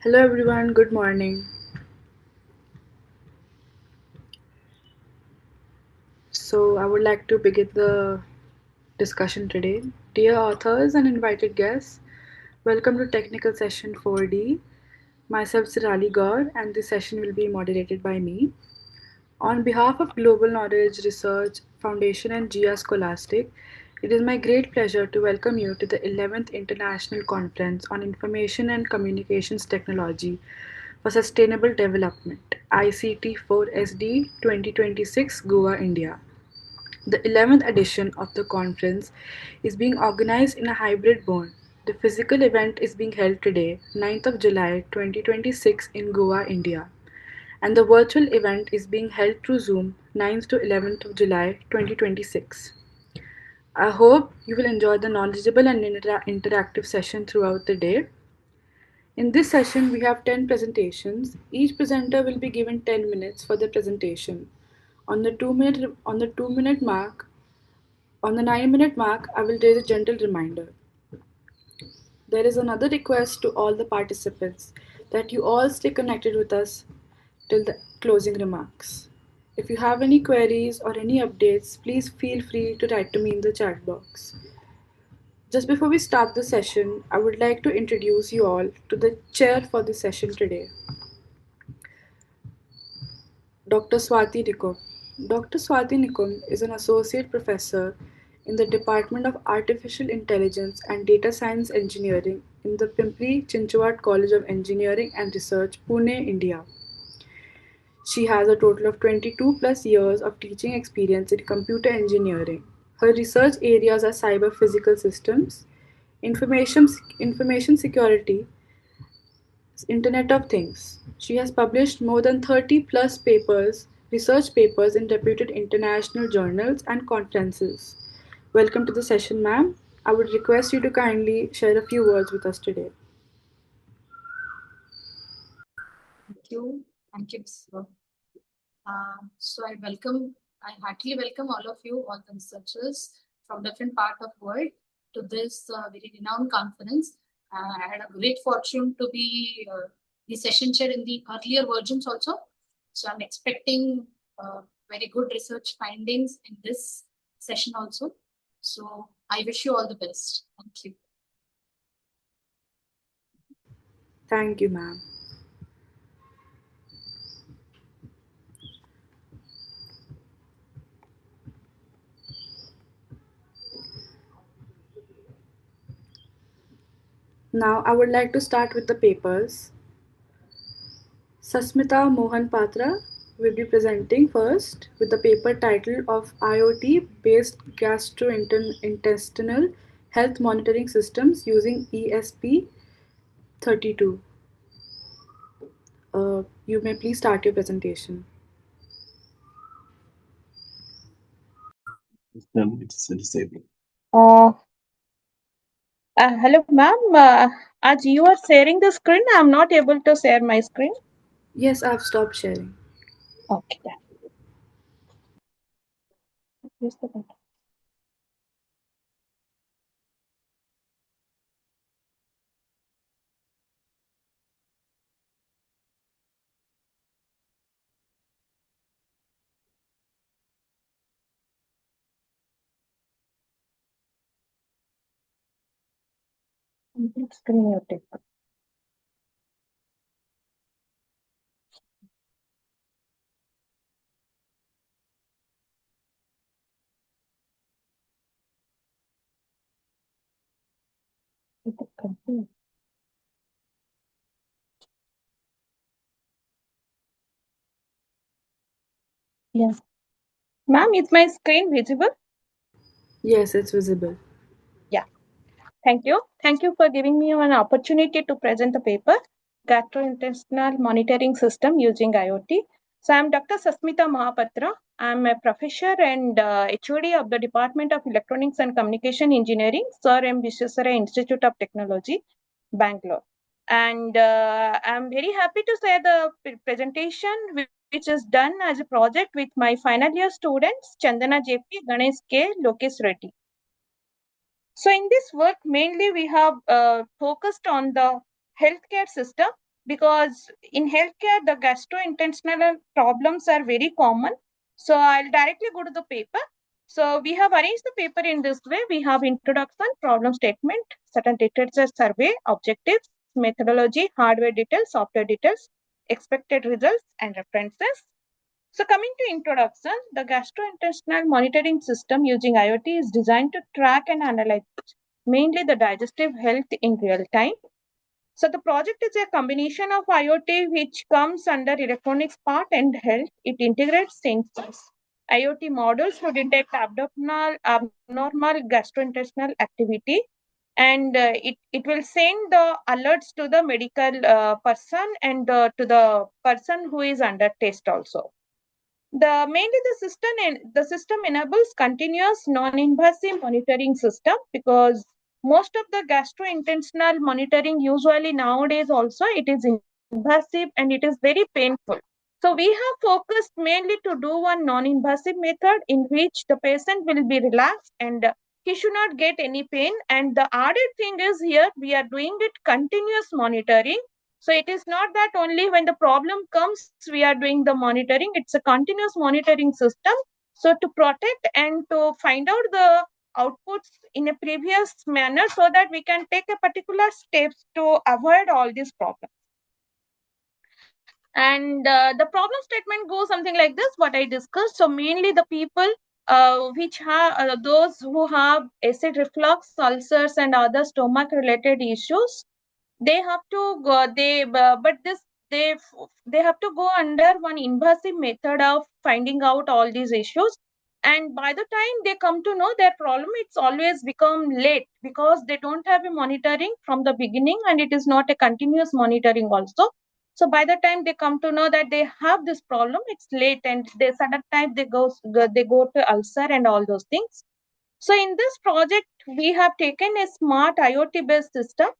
Hello everyone, good morning. I would like to begin the discussion today. Dear authors and invited guests, welcome to Technical Session 4D. Myself Sirali Gaur, and this session will be moderated by me. On behalf of Global Knowledge Research Foundation and GIA Scholastic, it is my great pleasure to welcome you to the 11th International Conference on Information and Communications Technology for Sustainable Development ICT4SD 2026 Goa, India. The 11th edition of the conference is being organized in a hybrid mode. The physical event is being held today, 9th of July 2026 in Goa, India, and the virtual event is being held through Zoom 9th to 11th of July 2026. I hope you will enjoy the knowledgeable and interactive session throughout the day. In this session, we have 10 presentations. Each presenter will be given 10 minutes for the presentation. On the 9-minute mark, I will raise a gentle reminder. There is another request to all the participants that you all stay connected with us till the closing remarks. If you have any queries or any updates, please feel free to write to me in the chat box. Just before we start the session, I would like to introduce you all to the chair for the session today, Dr. Swati Nikum. Dr. Swati Nikum is an associate professor in the Department of Artificial Intelligence and Data Science Engineering in the Pimpri Chinchwad College of Engineering and Research, Pune, India. She has a total of 22 plus years of teaching experience in computer engineering. Her research areas are cyber physical systems, information security, Internet of Things. She has published more than 30 plus research papers in reputed international journals and conferences. Welcome to the session, ma'am. I would request you to kindly share a few words with us today. Thank you. Thank you, sir. I heartily welcome all of you, all the researchers from different parts of the world to this very renowned conference. I had a great fortune to be the session chair in the earlier versions also. So I'm expecting very good research findings in this session also. So I wish you all the best. Thank you. Thank you, ma'am. Now, I would like to start with the papers. Sasmita Mohan Patra will be presenting first with the paper title of IoT based gastrointestinal health monitoring systems using ESP32. You may please start your presentation. It's disabled. Hello, ma'am. As you are sharing the screen, I am not able to share my screen. Yes, I've stopped sharing. Okay. Use the button. Complete screen you take. Complete. Yes. Ma'am, is my screen visible? Yes, it's visible. Yeah. Thank you. Thank you for giving me an opportunity to present the paper, Gastrointestinal Monitoring System using IoT. So I'm Dr. Sasmita Mahapatra. I'm a professor and HOD of the Department of Electronics and Communication Engineering, Sir M. Visvesvaraya Institute of Technology, Bangalore. And I'm very happy to say the presentation which is done as a project with my final year students, Chandana JP, Ganesh K, Lokesh Reddy. So in this work, mainly we have focused on the healthcare system because in healthcare, the gastrointestinal problems are very common. So I'll directly go to the paper. So we have arranged the paper in this way. We have introduction, problem statement, certain details as survey, objectives, methodology, hardware details, software details, expected results, and references. So coming to introduction, the gastrointestinal monitoring system using IoT is designed to track and analyze mainly the digestive health in real time. So the project is a combination of IoT which comes under electronics part and health. It integrates sensors, IoT models to detect abnormal gastrointestinal activity, and it will send the alerts to the medical person and to the person who is under test also. The system enables continuous non-invasive monitoring system, because most of the gastrointestinal monitoring usually nowadays also it is invasive and it is very painful. So we have focused mainly to do one non-invasive method in which the patient will be relaxed and he should not get any pain. And the added thing is here we are doing it continuous monitoring. So it is not that only when the problem comes we are doing the monitoring. It's a continuous monitoring system. So to protect and to find out the outputs in a previous manner so that we can take a particular steps to avoid all these problems. And the problem statement goes something like this, what I discussed. So mainly the people which have those who have acid reflux, ulcers, and other stomach related issues, they have to go, they have to go under one invasive method of finding out all these issues. And by the time they come to know their problem, it's always become late because they don't have a monitoring from the beginning, and it is not a continuous monitoring also. So by the time they come to know that they have this problem, it's late, and they sudden time they go to ulcer and all those things. So in this project, we have taken a smart IoT based system,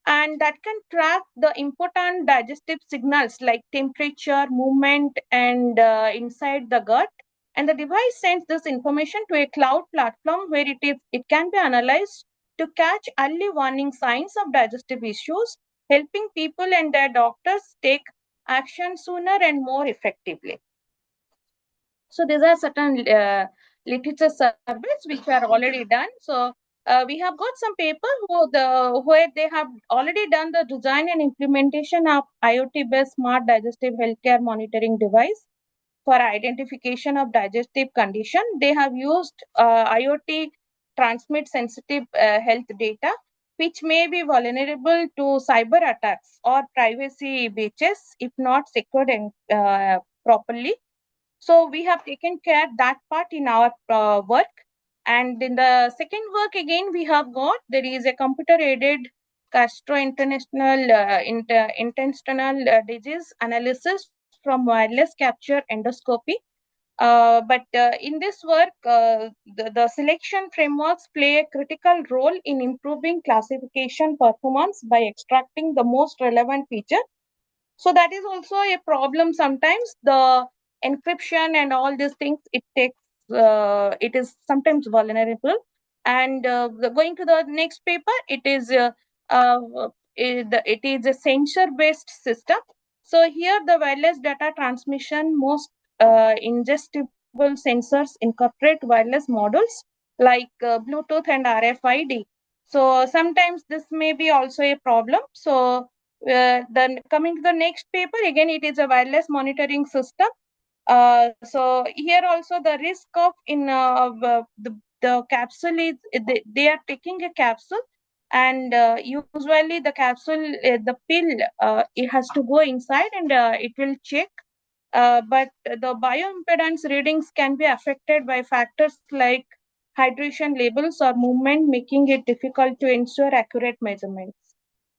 and that can track the important digestive signals like temperature, movement, and inside the gut. And the device sends this information to a cloud platform where it can be analyzed to catch early warning signs of digestive issues, helping people and their doctors take action sooner and more effectively. So these are certain literature surveys which are already done. So we have got some paper where they have already done the design and implementation of IoT-based smart digestive healthcare monitoring device for identification of digestive condition. They have used IoT transmit sensitive health data, which may be vulnerable to cyber attacks or privacy breaches if not secured properly. So we have taken care that part in our work. And in the second work again, we have got, there is a computer aided gastrointestinal intestinal disease analysis from wireless capture endoscopy. But in this work, the selection frameworks play a critical role in improving classification performance by extracting the most relevant feature. So that is also a problem sometimes. The encryption and all these things, it is sometimes vulnerable. And going to the next paper, uh, it is a sensor based system. So here the wireless data transmission, most ingestible sensors incorporate wireless models like Bluetooth and RFID. So sometimes this may be also a problem. So then coming to the next paper, again, it is a wireless monitoring system. So here also the risk of the capsule is they are taking a capsule, and usually the capsule the pill it has to go inside, and it will check. But the bioimpedance readings can be affected by factors like hydration levels or movement, making it difficult to ensure accurate measurements.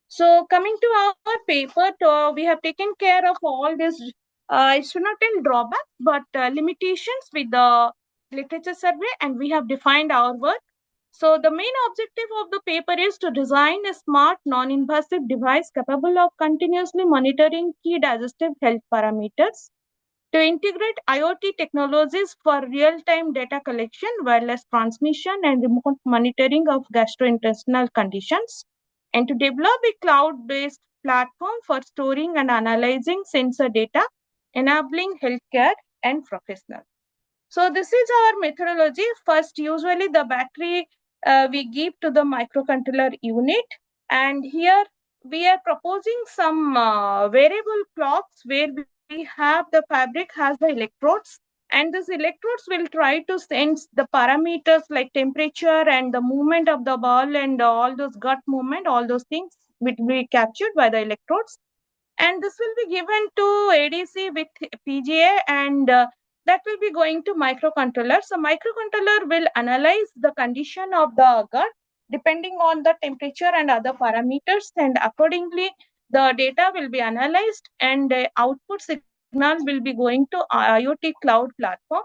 So coming to our paper, we have taken care of all this. I should not tell drawbacks, but limitations with the literature survey, and we have defined our work. So the main objective of the paper is to design a smart, non-invasive device capable of continuously monitoring key digestive health parameters, to integrate IoT technologies for real-time data collection, wireless transmission, and remote monitoring of gastrointestinal conditions, and to develop a cloud-based platform for storing and analyzing sensor data, enabling healthcare and professionals. So this is our methodology. First, usually the battery we give to the microcontroller unit, and here we are proposing some variable clocks where we have the fabric has the electrodes, and these electrodes will try to sense the parameters like temperature and the movement of the ball and all those gut movement, all those things will be captured by the electrodes, and this will be given to ADC with PGA, and that will be going to microcontroller. So microcontroller will analyze the condition of the gut depending on the temperature and other parameters, and accordingly the data will be analyzed, and output signal will be going to IoT cloud platform.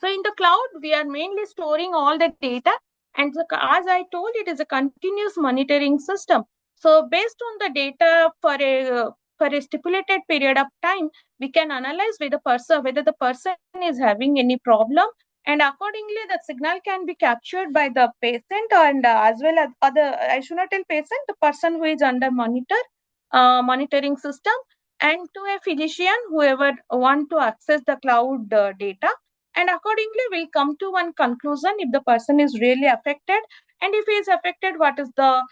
So in the cloud, we are mainly storing all the data, and as I told, it is a continuous monitoring system. So based on the data for a stipulated period of time, we can analyze whether the person is having any problem, and accordingly the signal can be captured by the patient, and as well as other. I should not tell patient, the person who is under monitoring system, and to a physician whoever want to access the cloud data, and accordingly we'll come to one conclusion if the person is really affected, and if he is affected, what is the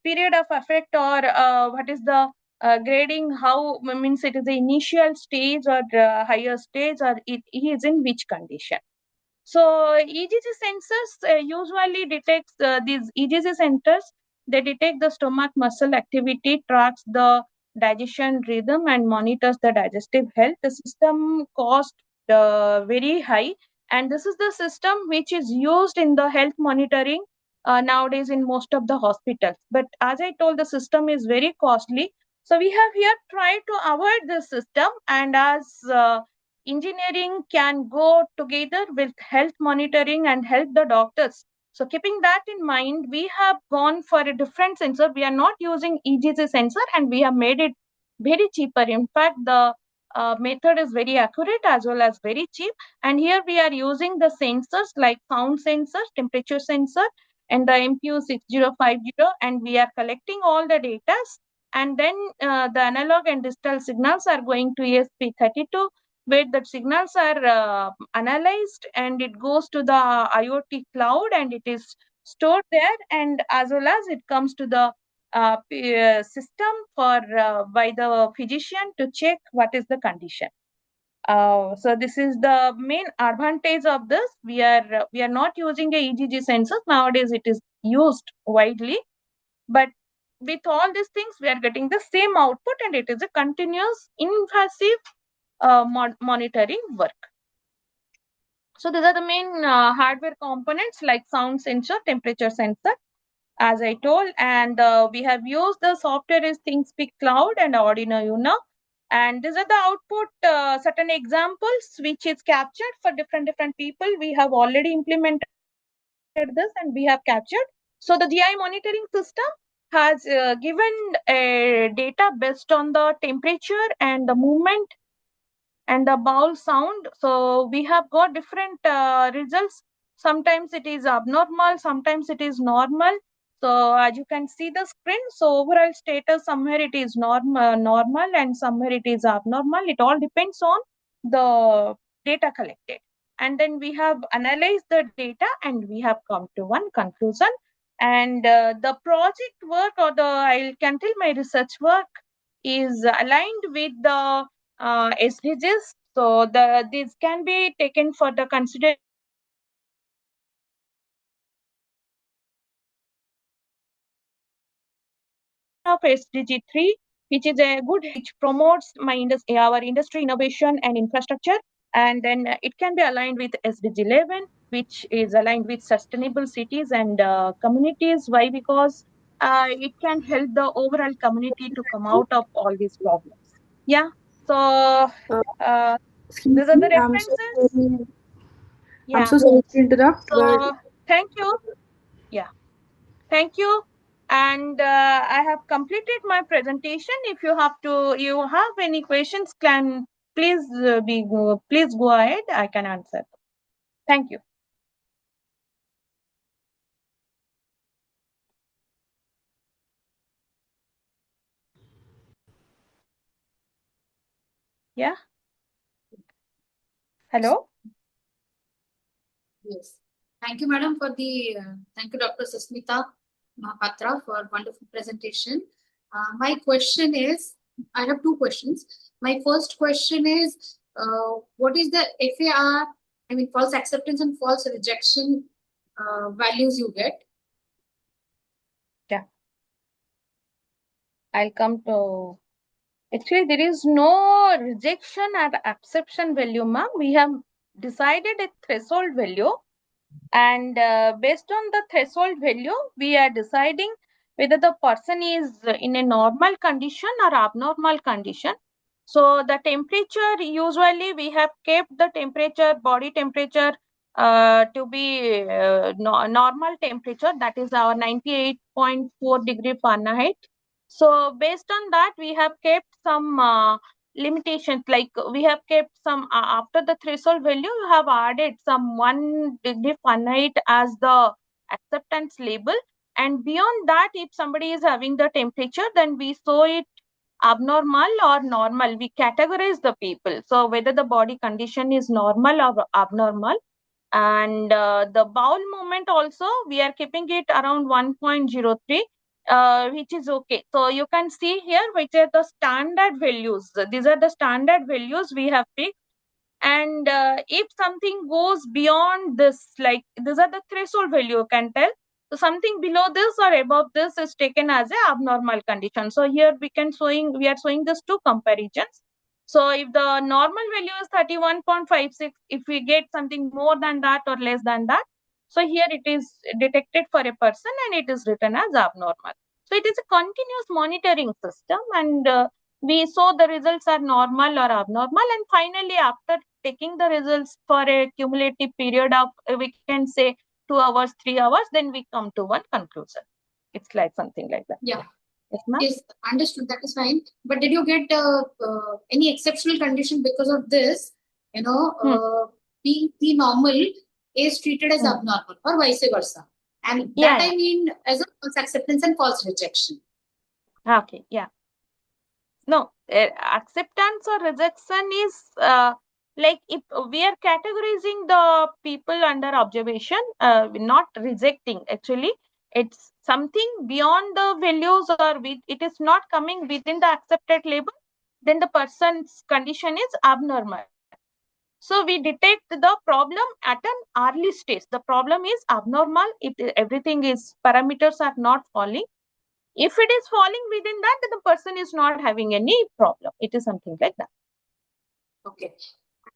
period of effect, or what is the grading, how means it is the initial stage or higher stage, or he is in which condition. So EGG sensors usually detects these EGG sensors. They detect the stomach muscle activity, tracks the digestion rhythm, and monitors the digestive health. The system cost very high, and this is the system which is used in the health monitoring nowadays in most of the hospitals. But as I told, the system is very costly. So we have here tried to avoid this system, and as engineering can go together with health monitoring and help the doctors. So keeping that in mind, we have gone for a different sensor. We are not using EGC sensor, and we have made it very cheaper. In fact, the method is very accurate as well as very cheap. And here we are using the sensors like sound sensor, temperature sensor, and the MPU6050, and we are collecting all the data. And then the analog and digital signals are going to ESP32, where the signals are analyzed, and it goes to the IoT cloud, and it is stored there, and as well as it comes to the system for by the physician to check what is the condition. So this is the main advantage of this. We are not using a EGG sensors nowadays. It is used widely, but with all these things, we are getting the same output, and it is a continuous invasive monitoring work. So these are the main hardware components like sound sensor, temperature sensor, as I told, and we have used the software is ThinkSpeak Cloud and Arduino Uno. And these are the output, certain examples which is captured for different people. We have already implemented this and we have captured. So the GI monitoring system has given a data based on the temperature and the movement and the bowl sound. So we have got different results. Sometimes it is abnormal, sometimes it is normal. So as you can see the screen, so overall status, somewhere it is normal and somewhere it is abnormal. It all depends on the data collected. And then we have analyzed the data and we have come to one conclusion. And the project work, or the I can tell my research work, is aligned with the SDGs. So this can be taken for the consideration of SDG 3, which is a good, which promotes our industry innovation and infrastructure. And then it can be aligned with SDG 11, which is aligned with sustainable cities and communities. Why? Because it can help the overall community to come out of all these problems. Yeah. So uh, Excuse these are the me, references. I'm Yeah. so sorry to interrupt, but So thank you. Yeah. Thank you. And I have completed my presentation. If you have any questions, can please please go ahead. I can answer. Thank you. Yeah. Hello. Yes. Thank you, madam, for the thank you, Dr. Susmita Mahapatra, for wonderful presentation. My question is, I have two questions. My first question is, what is the FAR? I mean, false acceptance and false rejection values you get? Yeah. I'll come to. Actually, there is no rejection at acceptance value, ma'am. We have decided a threshold value, and based on the threshold value, we are deciding whether the person is in a normal condition or abnormal condition. So the temperature, usually we have kept the temperature, body temperature to be normal temperature, that is our 98.4 degree Fahrenheit. So based on that, we have kept some limitations, like we have kept some after the threshold value, you have added some 1 degree Fahrenheit as the acceptance label, and beyond that, if somebody is having the temperature, then we show it abnormal or normal. We categorize the people, so whether the body condition is normal or abnormal. And the bowel movement also, we are keeping it around 1.03, which is okay. So you can see here which are the standard values. These are the standard values we have picked. And if something goes beyond this, like these are the threshold value, you can tell. So something below this or above this is taken as a abnormal condition. So here we are showing these two comparisons. So if the normal value is 31.56, if we get something more than that or less than that, so here it is detected for a person and it is written as abnormal. So it is a continuous monitoring system, and we saw the results are normal or abnormal, and finally after taking the results for a cumulative period of we can say 2 hours, 3 hours, then we come to one conclusion. It's like something like that. Yeah. Yes, ma'am. Yes, understood. That is fine. But did you get any exceptional condition because of this? You know, being the normal is treated as abnormal or vice versa. And that I mean as a false acceptance and false rejection. Okay, yeah. No, acceptance or rejection is like if we are categorizing the people under observation, not rejecting. Actually, it's something beyond the values, or it is not coming within the accepted label, then the person's condition is abnormal. So we detect the problem at an early stage. The problem is abnormal if everything is parameters are not falling. If it is falling within that, then the person is not having any problem. It is something like that. Okay.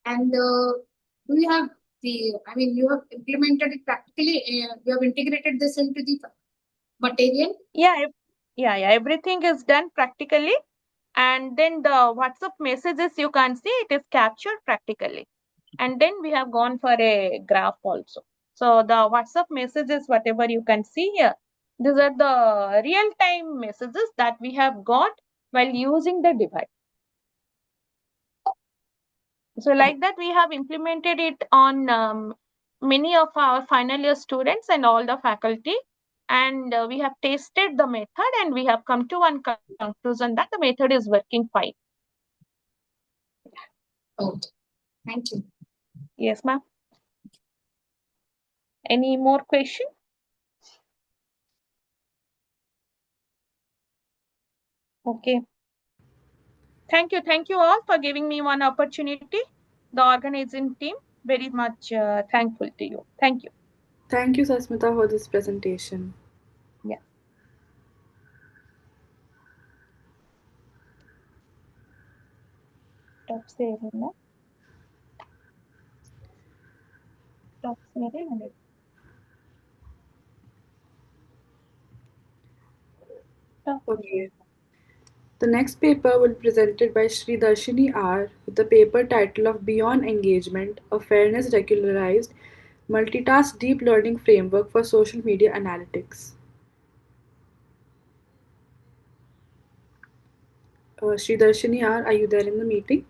And do you have I mean, you have implemented it practically, you have integrated this into the material? Yeah, everything is done practically. And then the WhatsApp messages, you can see it is captured practically. And then we have gone for a graph also. So the WhatsApp messages, whatever you can see here, these are the real-time messages that we have got while using the device. So like that, we have implemented it on many of our final year students and all the faculty. And we have tested the method and we have come to one conclusion that the method is working fine. Okay. Thank you. Yes, ma'am. Any more question? Okay. Thank you all for giving me one opportunity. The organizing team, very much thankful to you. Thank you. Thank you, Sasmita, for this presentation. Yeah. Top sharing, top sharing. Okay. The next paper will be presented by Sri Darshini R with the paper title of Beyond Engagement, a Fairness Regularized Multitask Deep Learning Framework for Social Media Analytics. Sri Darshini R, are you there in the meeting?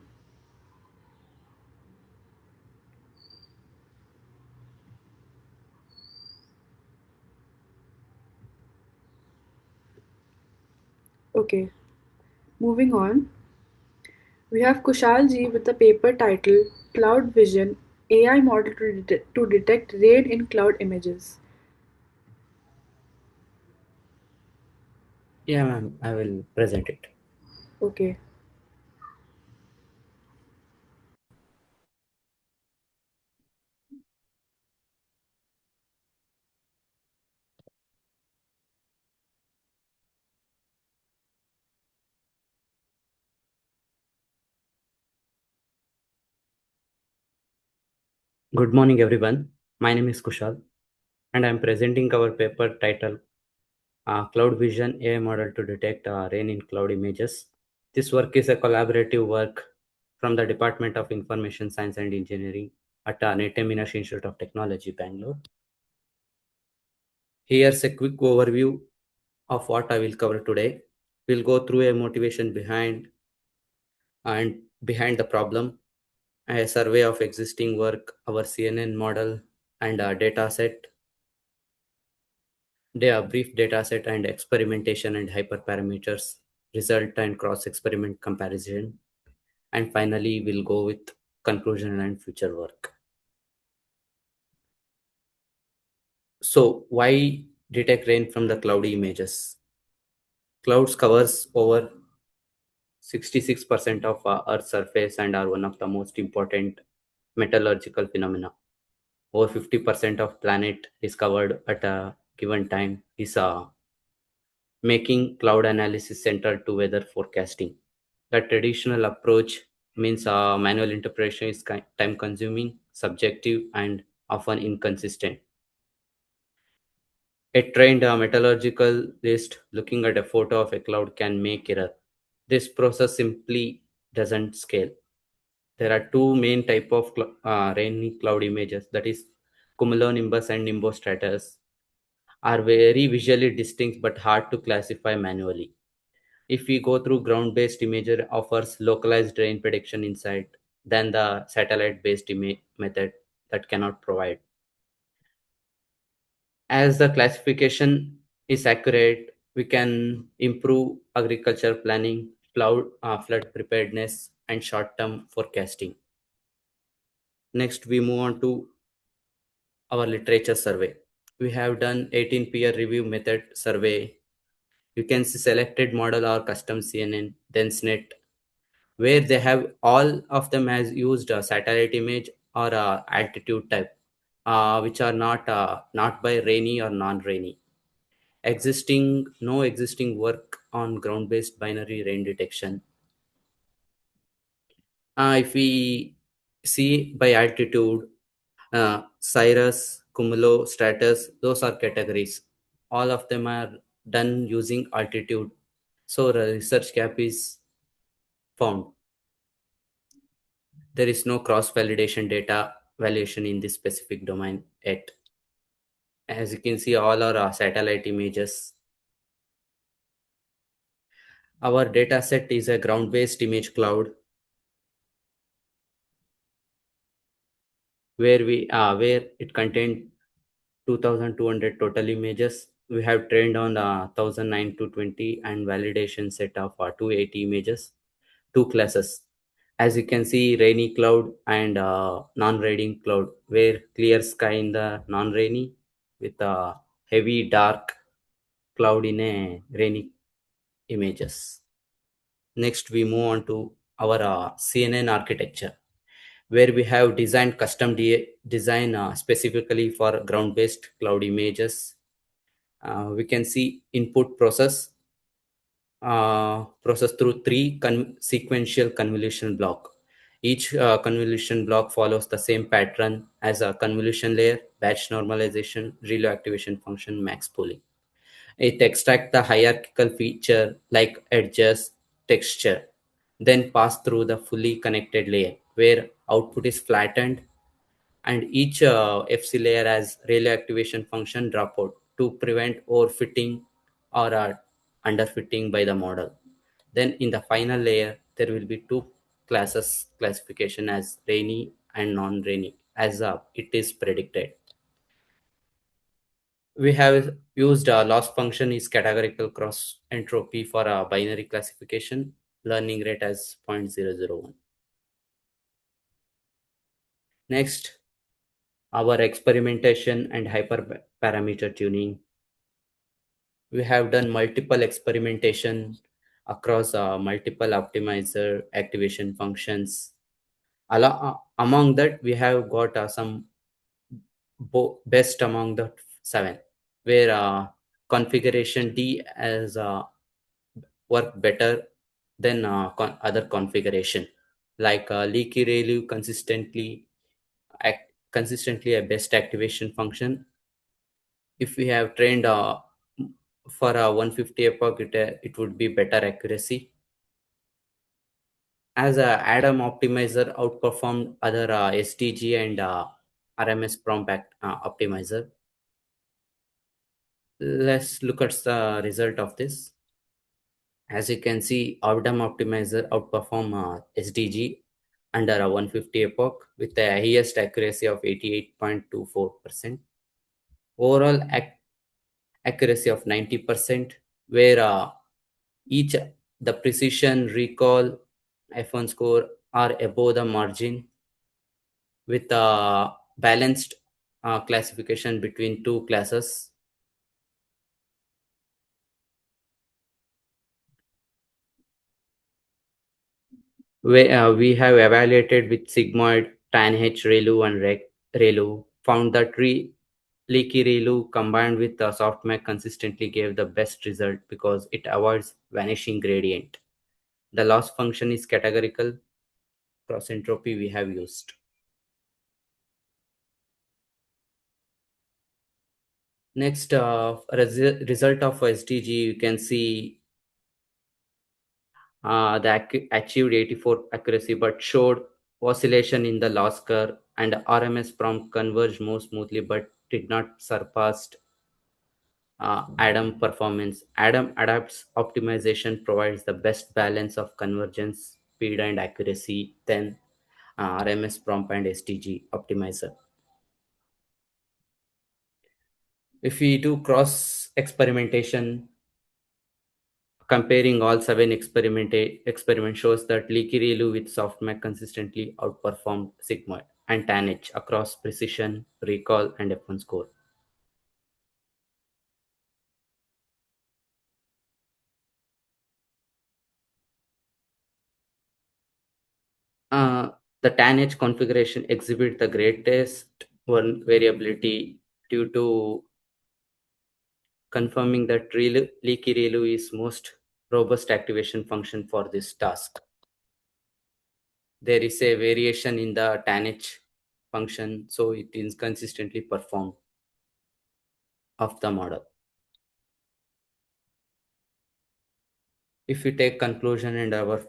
Okay, moving on. We have Kushalji with the paper title Cloud Vision AI model to detect rain in cloud images. Yeah, ma'am, I will present it. Okay. Good morning, everyone. My name is Kushal, and I'm presenting our paper titled Cloud Vision AI Model to Detect Rain in Cloud Images. This work is a collaborative work from the Department of Information Science and Engineering at Nete Institute of Technology, Bangalore. Here's a quick overview of what I will cover today. We'll go through a motivation behind the problem, a survey of existing work, our CNN model, and a data set. They are brief data set and experimentation and hyperparameters, result and cross experiment comparison, and finally we'll go with conclusion and future work. So why detect rain from the cloudy images? Clouds covers over 66% of Earth's surface and are one of the most important metallurgical phenomena. Over 50% of planet discovered at a given time is making cloud analysis central to weather forecasting. The traditional approach means manual interpretation is time consuming, subjective, and often inconsistent. A trained metallurgicalist looking at a photo of a cloud can make error. This process simply doesn't scale. There are two main type of rainy cloud images, that is cumulonimbus and nimbostratus, are very visually distinct but hard to classify manually. If we go through ground-based imager offers localized rain prediction insight than the satellite-based method that cannot provide. As the classification is accurate, we can improve agriculture planning, flood preparedness, and short-term forecasting. Next, we move on to our literature survey. We have done 18 peer review method survey. You can see selected model or custom CNN, then SNET, where they have all of them has used a satellite image or a altitude type, which are not by rainy or non-rainy. Existing no existing work on ground-based binary rain detection. If we see by altitude, Cirrus, Cumulo, Stratus, those are categories. All of them are done using altitude. So the research gap is found. There is no cross-validation data valuation in this specific domain yet. As you can see, all are satellite images. Our data set is a ground-based image cloud where it contained 2200 total images. We have trained on 1920 and validation set of 280 images, two classes. As you can see, rainy cloud and non-rainy cloud, where clear sky in the non-rainy with a heavy dark cloud in a rainy images. Next, we move on to our CNN architecture, where we have designed custom design specifically for ground-based cloud images. We can see input process through three sequential convolution block. Each convolution block follows the same pattern as a convolution layer, batch normalization, relay activation function, max pooling. It extracts the hierarchical feature like edges, texture, then pass through the fully connected layer where output is flattened, and each FC layer has relay activation function dropout to prevent overfitting or underfitting by the model. Then in the final layer, there will be two classes classification as rainy and non-rainy as it is predicted. We have used loss function is categorical cross entropy for a binary classification. learning rate as 0.001. Next, our experimentation and hyperparameter tuning. We have done multiple experimentation across multiple optimizer activation functions. Among that, we have got some best among the 7, where configuration D has worked better than other configuration, like leaky ReLU consistently a best activation function. If we have trained for a 150 epoch, it would be better accuracy. As a Adam optimizer outperformed other SDG and RMS prompt optimizer. Let's look at the result of this. As you can see, Adam optimizer outperform SDG under a 150 epoch with the highest accuracy of 88.24%. Overall accuracy of 90%, where each the precision, recall, F1 score are above the margin, with a balanced classification between two classes. We have evaluated with sigmoid, TANH, ReLU, and ReLU, found that leaky ReLU combined with the softmax consistently gave the best result because it avoids vanishing gradient. The loss function is categorical. Cross entropy we have used. Next, result of SDG, you can see achieved 84 accuracy but showed oscillation in the loss curve, and RMS prompt converged more smoothly but did not surpass Adam performance. Adam adapts optimization provides the best balance of convergence, speed, and accuracy than RMS prompt and SDG optimizer. If we do cross experimentation, comparing all 7 experiment shows that leaky ReLU with softmax consistently outperformed sigmoid and TANH across precision, recall, and F1 score. The TANH configuration exhibit the greatest variability due to confirming that leaky ReLU is most robust activation function for this task. There is a variation in the TANH function, so it is consistently performed of the model. If we take conclusion and our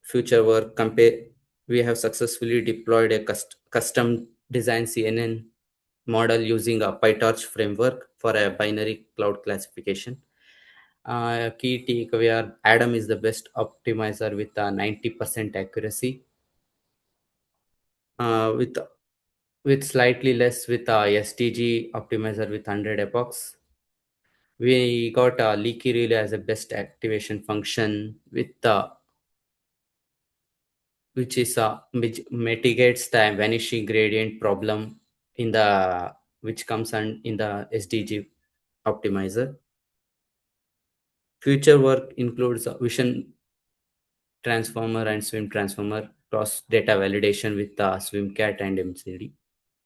future work, we have successfully deployed a custom design CNN model using a PyTorch framework for a binary cloud classification. Key takeaway are Adam is the best optimizer with 90% accuracy. With slightly less with SDG optimizer with 100 epochs. We got leaky ReLU as a best activation function with which mitigates the vanishing gradient problem in the which comes in the SDG optimizer. Future work includes vision transformer and swim transformer, cross data validation with SwimCat and MCD,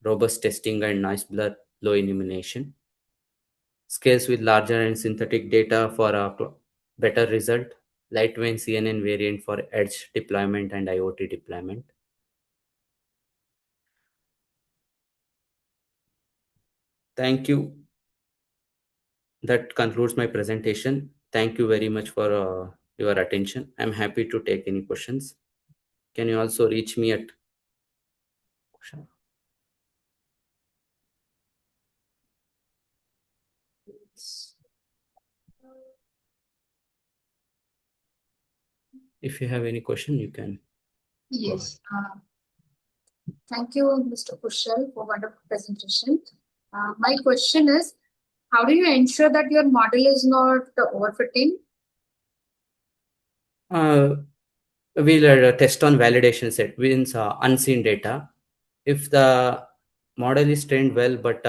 robust testing and noise blur, low illumination, scales with larger and synthetic data for a better result, lightweight CNN variant for edge deployment and IoT deployment. Thank you. That concludes my presentation. Thank you very much for your attention. I'm happy to take any questions. Can you also reach me at if you have any question, you can. Yes. Thank you, Mr. Kushal, for wonderful presentation. My question is, how do you ensure that your model is not overfitting? We'll test on validation set, means unseen data. If the model is trained well but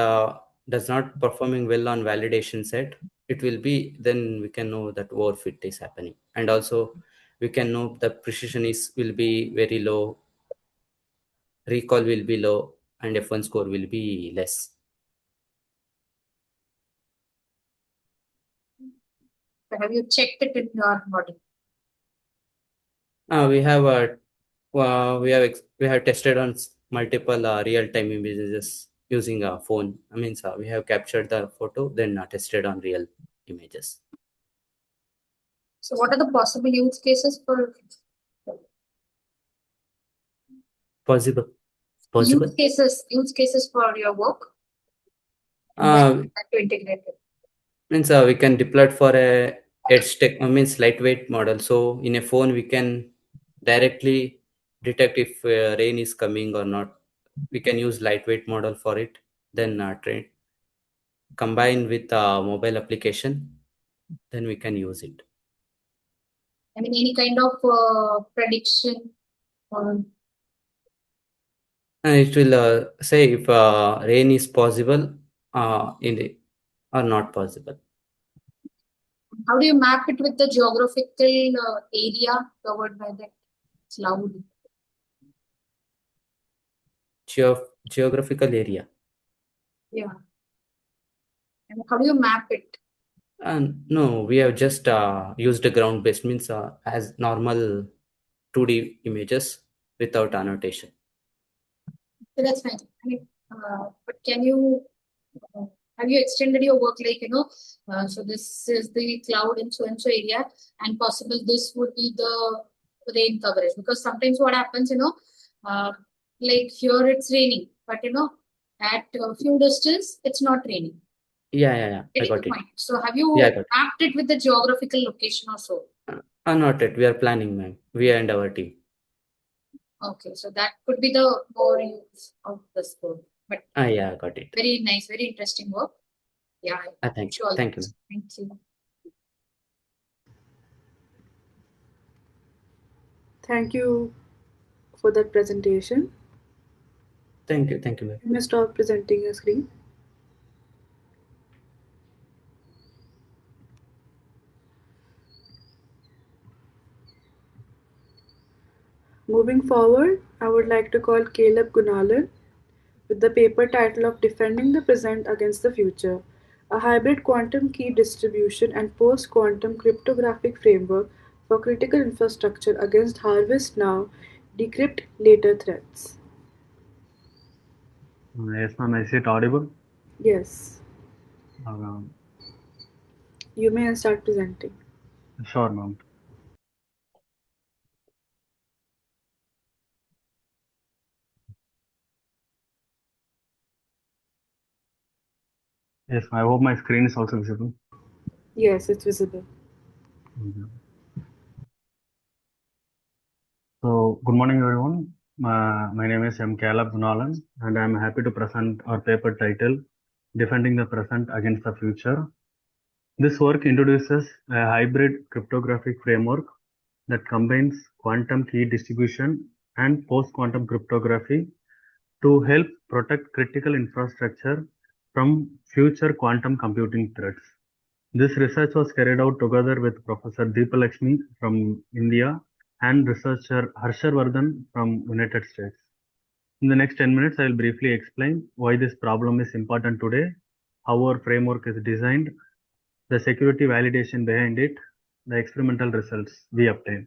does not performing well on validation set, it will be, then we can know that overfit is happening, and also we can know the precision will be very low, recall will be low, and F1 score will be less. Have you checked it in your model? We have tested on multiple real-time images using a phone. I mean, we have captured the photo, then tested on real images. So what are the possible use cases for Possible. use cases for your work? Uh, That to integrate it. Means we can deploy it for a edge tech, means lightweight model. So in a phone, we can directly detect if rain is coming or not. We can use lightweight model for it, then train combine with mobile application, then we can use it. I mean, any kind of prediction or And it will say if rain is possible in the or not possible. how do you map it with the geographical area covered by that cloud? Geographical area. Yeah. And how do you map it? No, we have just used the ground based, means as normal 2D images without annotation. So that's fine. I mean, but can you have you extended your work like, so this is the cloud in so and so area, and possible this would be the rain coverage, because sometimes what happens, like here it's raining, but at a few distance it's not raining. Yeah. I got it. So have you mapped it with the geographical location or so? Not yet. We are planning, ma'am. We and our team. Okay, so that could be the more use of the scope. But yeah, got it. Very nice, very interesting work. Yeah. Thank you. Thank you. Thank you. Thank you for that presentation. Thank you, ma'am. You may stop presenting your screen. Moving forward, I would like to call Caleb Gunalan with the paper title of Defending the Present Against the Future, a hybrid quantum key distribution and post-quantum cryptographic framework for critical infrastructure against harvest now, decrypt later threats. Yes, ma'am. Is it audible? Yes. Uh, You may start presenting. Sure, ma'am. Yes, I hope my screen is also visible. Yes, it's visible. Okay. So, good morning, everyone. My name is M. Caleb Gunalan, and I'm happy to present our paper title, Defending the Present Against the Future. This work introduces a hybrid cryptographic framework that combines quantum key distribution and post-quantum cryptography to help protect critical infrastructure from future quantum computing threats. This research was carried out together with Professor Deepalakshmi from India and researcher Harshavardhan from United States. In the next 10 minutes, I will briefly explain why this problem is important today, how our framework is designed, the security validation behind it, the experimental results we obtain.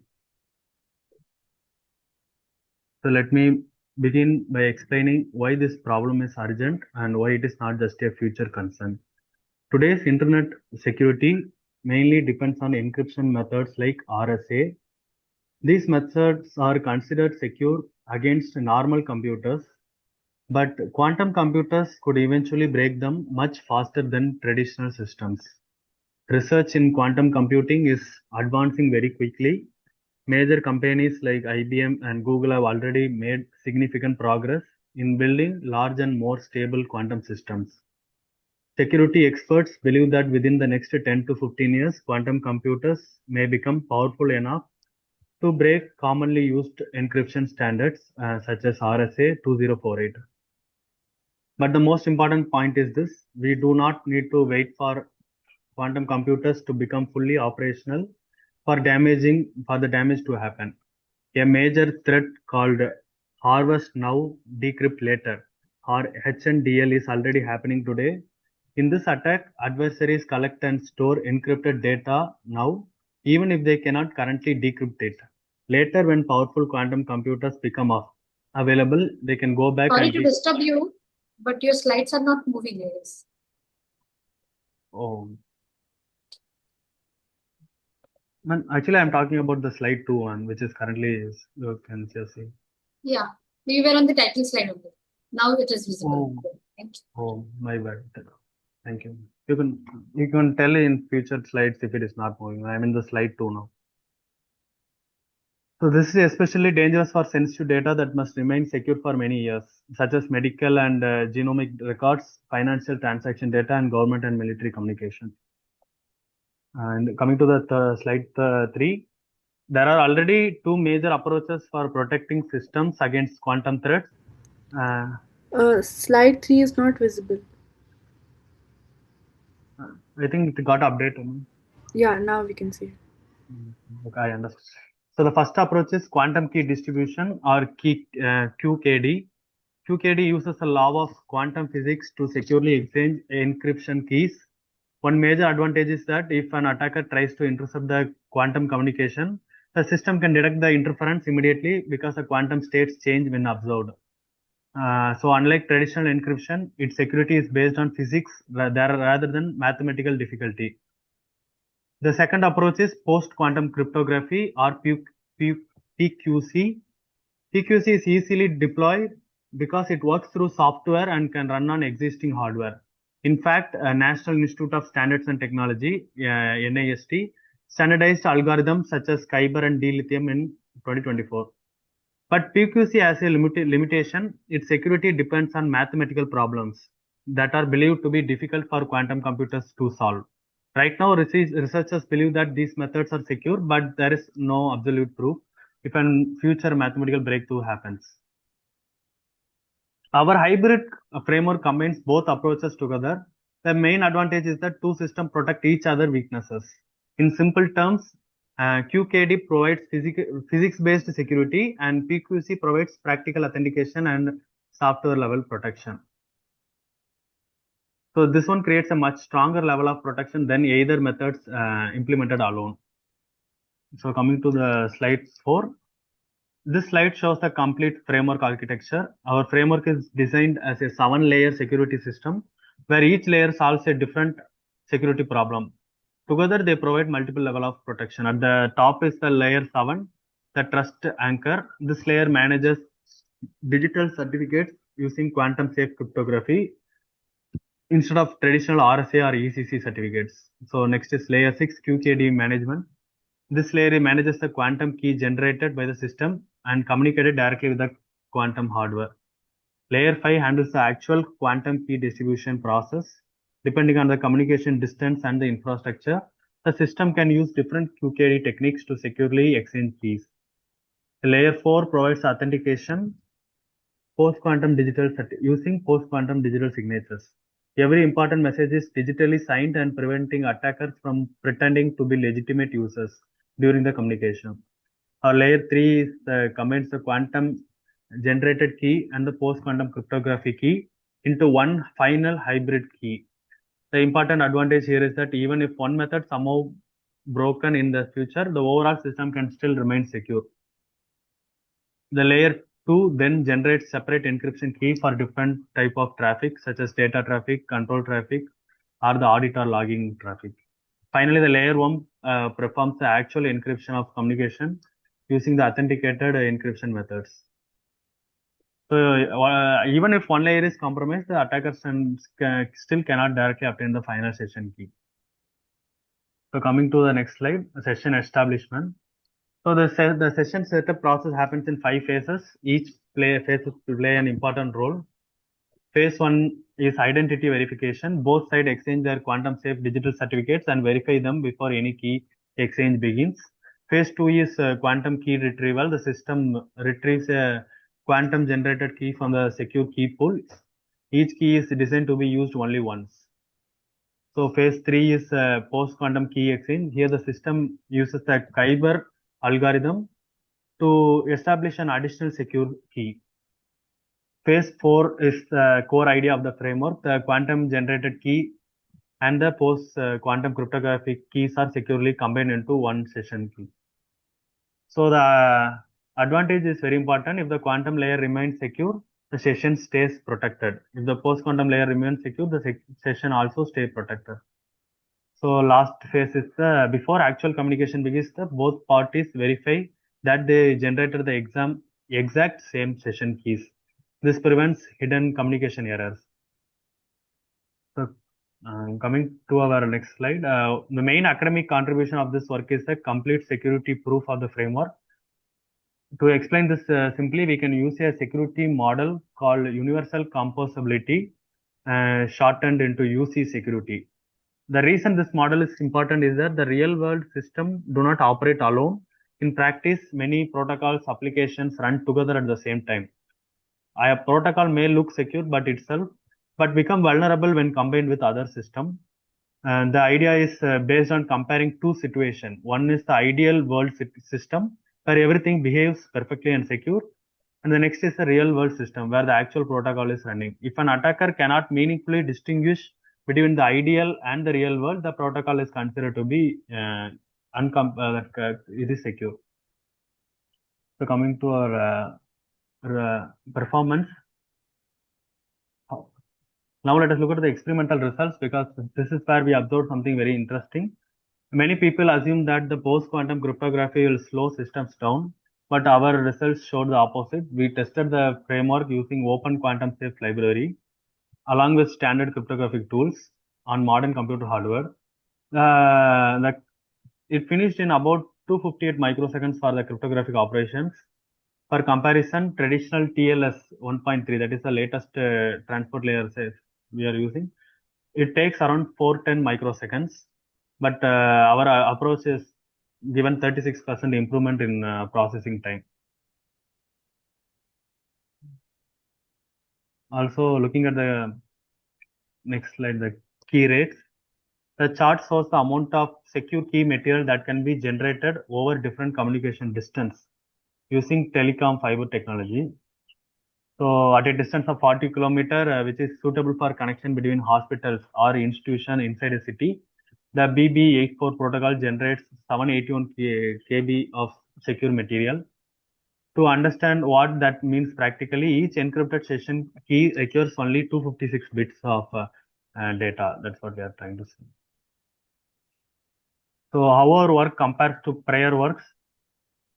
So let me begin by explaining why this problem is urgent and why it is not just a future concern. Today's internet security mainly depends on encryption methods like RSA. These methods are considered secure against normal computers, but quantum computers could eventually break them much faster than traditional systems. Research in quantum computing is advancing very quickly. Major companies like IBM and Google have already made significant progress in building large and more stable quantum systems. Security experts believe that within the next 10 to 15 years, quantum computers may become powerful enough to break commonly used encryption standards such as RSA 2048. But the most important point is this: we do not need to wait for quantum computers to become fully operational for the damage to happen. A major threat called harvest now, decrypt later, or HNDL, is already happening today. In this attack, adversaries collect and store encrypted data now, even if they cannot currently decrypt it. Later, when powerful quantum computers become available, they can go back Sorry and to disturb you, but your slides are not moving, I guess. Oh. Actually, I'm talking about the slide 2 one, which is currently, you can just see. Yeah, we were on the title slide only. Now it is visible. Oh, my bad. Thank you. You can tell in future slides if it is not moving. I'm in the slide 2 now. So this is especially dangerous for sensitive data that must remain secure for many years, such as medical and genomic records, financial transaction data, and government and military communication. And coming to the slide 3, there are already two major approaches for protecting systems against quantum threats. Slide 3 is not visible. I think it got updated. Yeah, now we can see. Okay, I understand. So the first approach is quantum key distribution, or QKD. QKD uses the law of quantum physics to securely exchange encryption keys. One major advantage is that if an attacker tries to intercept the quantum communication, the system can detect the interference immediately because the quantum states change when observed. So unlike traditional encryption, its security is based on physics rather than mathematical difficulty. The second approach is post-quantum cryptography, or PQC. PQC is easily deployed because it works through software and can run on existing hardware. In fact, National Institute of Standards and Technology, NIST, standardized algorithms such as Kyber and dilithium in 2024. But PQC has a limitation. Its security depends on mathematical problems that are believed to be difficult for quantum computers to solve. Right now, researchers believe that these methods are secure, but there is no absolute proof if a future mathematical breakthrough happens. Our hybrid framework combines both approaches together. The main advantage is that two systems protect each other's weaknesses. In simple terms, QKD provides physics-based security, and PQC provides practical authentication and software-level protection. So this one creates a much stronger level of protection than either methods implemented alone. So coming to the slide 4, this slide shows the complete framework architecture. Our framework is designed as a 7-layer security system where each layer solves a different security problem. Together, they provide multiple level of protection. At the top is the layer 7, the trust anchor. This layer manages digital certificates using quantum safe cryptography instead of traditional RSA or ECC certificates. So next is layer 6, QKD management. This layer manages the quantum key generated by the system and communicated directly with the quantum hardware. Layer 5 handles the actual quantum key distribution process. Depending on the communication distance and the infrastructure, the system can use different QKD techniques to securely exchange keys. Layer 4 provides authentication using post-quantum digital signatures. Every important message is digitally signed and preventing attackers from pretending to be legitimate users during the communication. Layer 3 combines the quantum generated key and the post-quantum cryptography key into one final hybrid key. The important advantage here is that even if one method somehow broken in the future, the overall system can still remain secure. The layer 2 then generates separate encryption key for different type of traffic, such as data traffic, control traffic, or the audit or logging traffic. Finally, the layer 1 performs the actual encryption of communication using the authenticated encryption methods. So even if one layer is compromised, the attackers still cannot directly obtain the final session key. So coming to the next slide, session establishment. So the session setup process happens in 5 phases. Each phase will play an important role. Phase 1 is identity verification. Both sides exchange their quantum safe digital certificates and verify them before any key exchange begins. Phase 2 is quantum key retrieval. The system retrieves a quantum generated key from the secure key pool. Each key is designed to be used only once. So phase 3 is post-quantum key exchange. Here the system uses the Kyber algorithm to establish an additional secure key. Phase 4 is the core idea of the framework. The quantum generated key and the post-quantum cryptographic keys are securely combined into one session key. So the advantage is very important. If the quantum layer remains secure, the session stays protected. If the post-quantum layer remains secure, the session also stays protected. So last phase is before actual communication begins, both parties verify that they generated the exact same session keys. This prevents hidden communication errors. So coming to our next slide, the main academic contribution of this work is the complete security proof of the framework. To explain this simply, we can use a security model called universal composability, shortened into UC security. The reason this model is important is that the real world system do not operate alone. In practice, many protocols applications run together at the same time. A protocol may look secure but become vulnerable when combined with other system. And the idea is based on comparing two situations. One is the ideal world system where everything behaves perfectly and secure. And the next is the real world system where the actual protocol is running. If an attacker cannot meaningfully distinguish between the ideal and the real world, the protocol is considered to be it is secure. So coming to our performance. Now let us look at the experimental results, because this is where we observed something very interesting. Many people assume that the post-quantum cryptography will slow systems down, but our results showed the opposite. We tested the framework using Open Quantum Safe library along with standard cryptographic tools on modern computer hardware. It finished in about 258 microseconds for the cryptographic operations. For comparison, traditional TLS 1.3, that is the latest transport layer we are using, it takes around 410 microseconds, but our approach is given 36% improvement in processing time. Also, looking at the next slide, the key rates. The chart shows the amount of secure key material that can be generated over different communication distance using telecom fiber technology. So at a distance of 40 km, which is suitable for connection between hospitals or institution inside a city, the BB84 protocol generates 781 KB of secure material. To understand what that means practically, each encrypted session key requires only 256 bits of data. That's what we are trying to say. So how our work compares to prior works?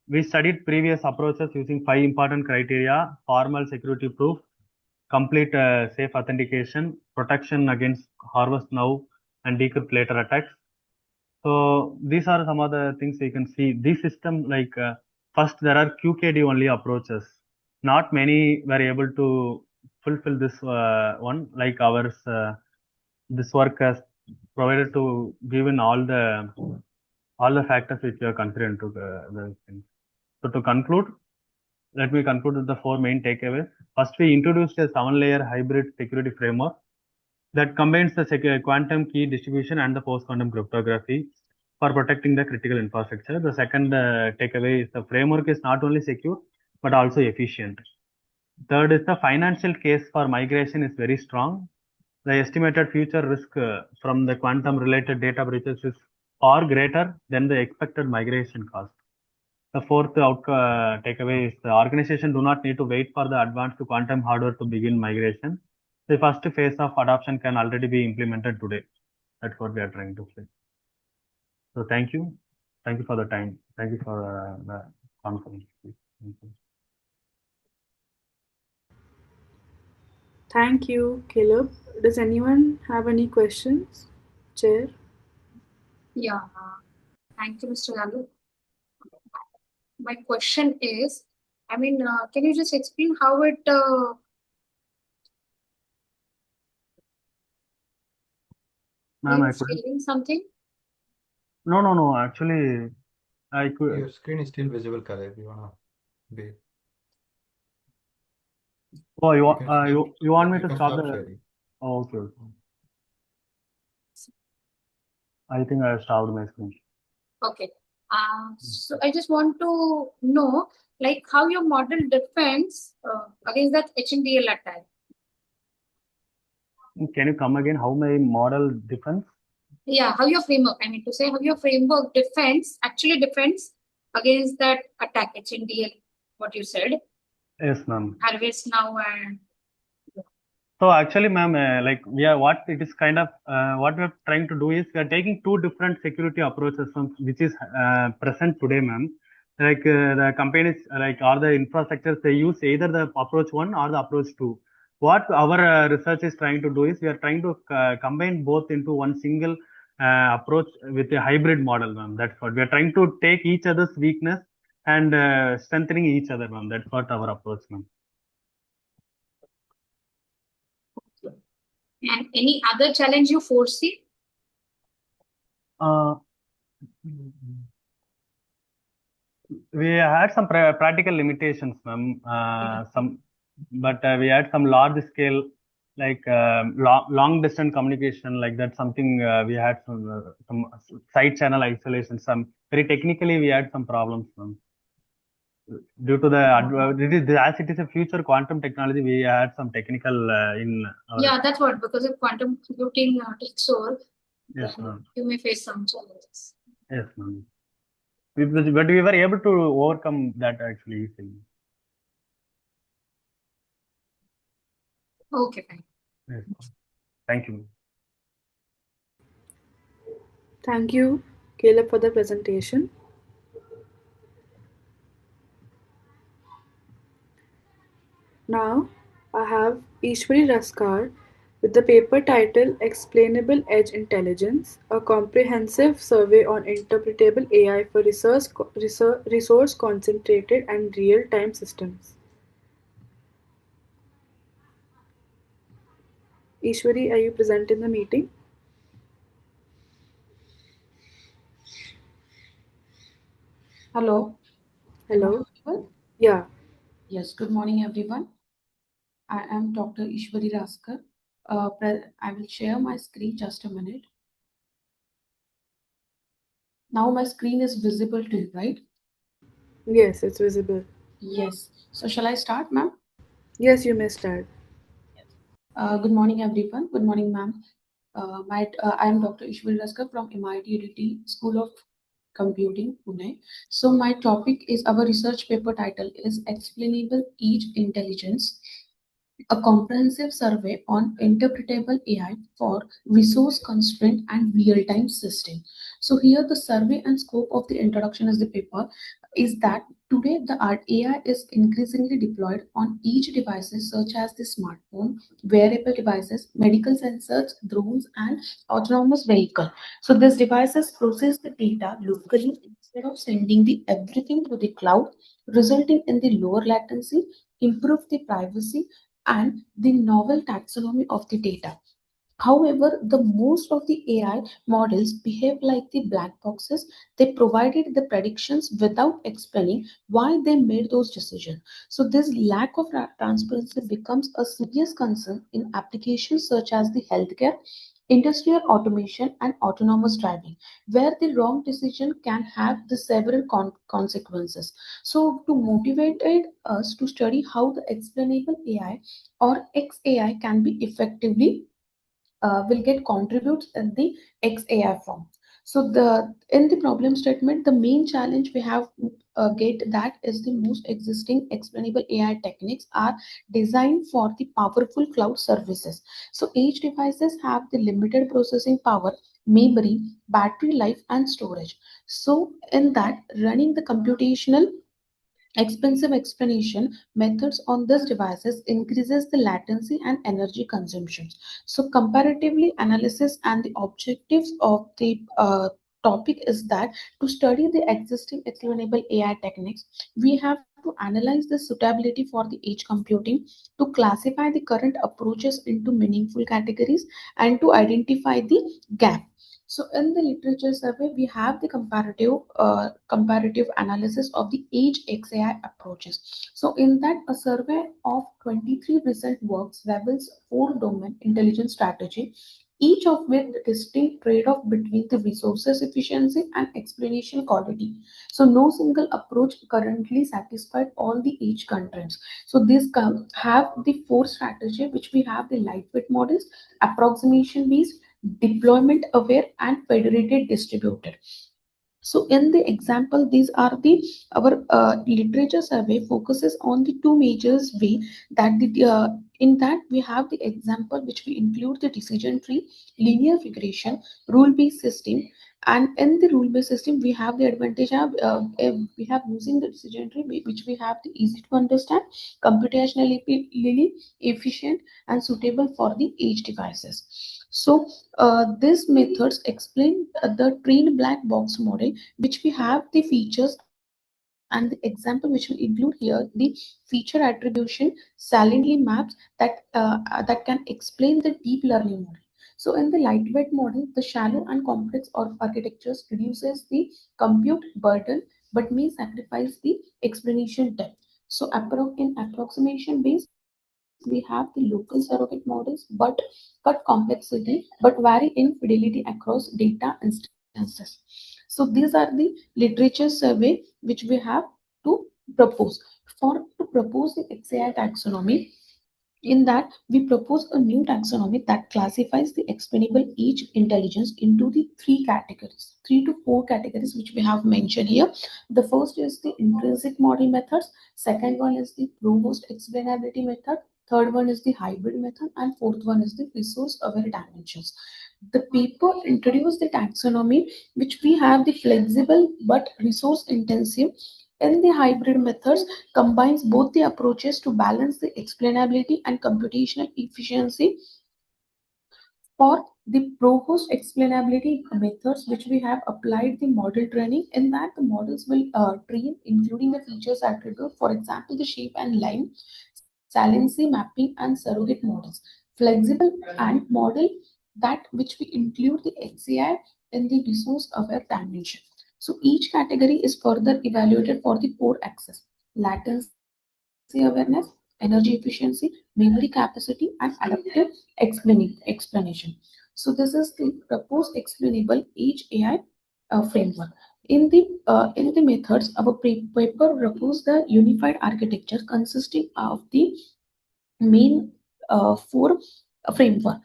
We studied previous approaches using 5 important criteria: formal security proof, complete safe authentication, protection against harvest now and decrypt later attacks. So these are some of the things you can see. This system, like first there are QKD only approaches. Not many were able to fulfill this one like ours. This work has provided to given all the factors which we are considering into the things. So to conclude, let me conclude with the 4 main takeaways. First, we introduced a 7-layer hybrid security framework that combines the quantum key distribution and the post-quantum cryptography for protecting the critical infrastructure. The second takeaway is the framework is not only secure, but also efficient. Third is the financial case for migration is very strong. The estimated future risk from the quantum-related data breaches is far greater than the expected migration cost. The fourth takeaway is the organization do not need to wait for the advanced quantum hardware to begin migration. The first phase of adoption can already be implemented today. That's what we are trying to say. So thank you. Thank you for the time. Thank you for the conference. Thank you. Thank you, Caleb. Does anyone have any questions? Chair? Yeah, thank you, Mr. Lalu. My question is, can you just explain how it Ma'am, are you sharing something? No. Actually, I could. Your screen is still visible, Khaled. You wanna be? Oh, You can flip. you want Yeah, me you to can stop stop the? sharing. Oh, okay, okay. I think I stopped my screen. Okay. So I just want to know, like, how your model defends against that HNDL attack. Can you come again? How my model defends? Yeah, how your framework, I mean to say, how your framework actually defends against that attack, HNDL, what you said, Yes, ma'am. Harvest Now and So actually, ma'am, like what it is kind of what we are trying to do is we are taking two different security approaches from which is present today, ma'am. Like the companies, like or the infrastructures, they use either the approach one or the approach two. What our research is trying to do is we are trying to combine both into one single approach with a hybrid model, ma'am. That's what we are trying to take each other's weakness and strengthening each other, ma'am. That's what our approach, ma'am. and any other challenge you foresee? Uh, we had some practical limitations, ma'am. But we had some large scale, like long distance communication, like that. Something we had some side channel isolation. Some very technically we had some problems, ma'am. Due to the as it is a future quantum technology, we had some technical in. Yeah, that's what, because if quantum computing takes over, Yes, ma'am. you may face some challenges. Yes, ma'am. But we were able to overcome that actually easily. Okay, fine. Yes. Thank you. Thank you, Caleb, for the presentation. Now, I have Ishwari Raskar with the paper title Explainable Edge Intelligence, a comprehensive survey on interpretable AI for resource concentrated and real time systems. Ishwari, are you present in the meeting? Hello. Hello? Audible? Yeah. Yes, good morning, everyone. I am Dr. Ishwari Raskar. I will share my screen just a minute. Now my screen is visible to you, right? Yes, it's visible. Yes. So shall I start, ma'am? Yes, you may start. Good morning, everyone. Good morning, ma'am. I am Dr. Ishwari Raskar from MIT UDT School of Computing, Pune. So my topic is, our research paper title is Explainable Edge Intelligence, a comprehensive survey on interpretable AI for resource constraint and real-time system. So here the survey and scope of the introduction is the paper is that today the art AI is increasingly deployed on each devices such as the smartphone, wearable devices, medical sensors, drones, and autonomous vehicle. So these devices process the data locally instead of sending the everything to the cloud, resulting in the lower latency, improve the privacy, and the novel taxonomy of the data. However, the most of the AI models behave like the black boxes. They provided the predictions without explaining why they made those decisions. So this lack of transparency becomes a serious concern in applications such as the healthcare, industrial automation, and autonomous driving, where the wrong decision can have the several consequences. So to motivate us to study how the explainable AI or XAI can be effectively will get contributes in the XAI form. So the in the problem statement, the main challenge we have get that is the most existing explainable AI techniques are designed for the powerful cloud services. So each devices have the limited processing power, memory, battery life, and storage. So in that, running the computational expensive explanation methods on these devices increases the latency and energy consumption. So comparatively analysis and the objectives of the topic is that to study the existing explainable AI techniques, we have to analyze the suitability for the edge computing, to classify the current approaches into meaningful categories, and to identify the gap. So in the literature survey, we have the comparative analysis of the age XAI approaches. So in that, a survey of 23 recent works reveals 4 domain intelligence strategy, each of with distinct trade-off between the resources efficiency and explanation quality. So no single approach currently satisfied all the age constraints. So these have the 4 strategy, which we have the lightweight models, approximation based, deployment aware, and federated distributed. So in the example, these are the our literature survey focuses on the 2 major way that in that we have the example which we include the decision tree, linear regression, rule based system, and in the rule based system we have the advantage of we have using the decision tree which we have the easy to understand, computationally efficient, and suitable for the edge devices. So these methods explain the trained black box model, which we have the features and the example which will include here the feature attribution saliently maps that can explain the deep learning model. So in the lightweight model, the shallow and complex architectures reduces the compute burden but may sacrifice the explanation depth. So in approximation base, we have the local surrogate models but cut complexity but vary in fidelity across data instances. So these are the literature survey which we have to propose. To propose the XAI taxonomy, in that, we propose a new taxonomy that classifies the explainable age intelligence into the 3 categories, 3 to 4 categories, which we have mentioned here. The first is the intrinsic model methods, second one is the provost explainability method, third one is the hybrid method, and fourth one is the resource aware dimensions. The paper introduced the taxonomy, which we have the flexible but resource intensive. In the hybrid methods, combines both the approaches to balance the explainability and computational efficiency. For the proposed explainability methods, which we have applied the model training, in that the models will train including the features attribute, for example, the shape and line, saliency mapping, and surrogate models. Flexible and model that which we include the XAI in the resource aware dimension. So each category is further evaluated for the 4 axes: latency awareness, energy efficiency, memory capacity, and adaptive explanation. So this is the proposed explainable age AI framework. In the methods, our paper proposed the unified architecture consisting of the main 4 framework.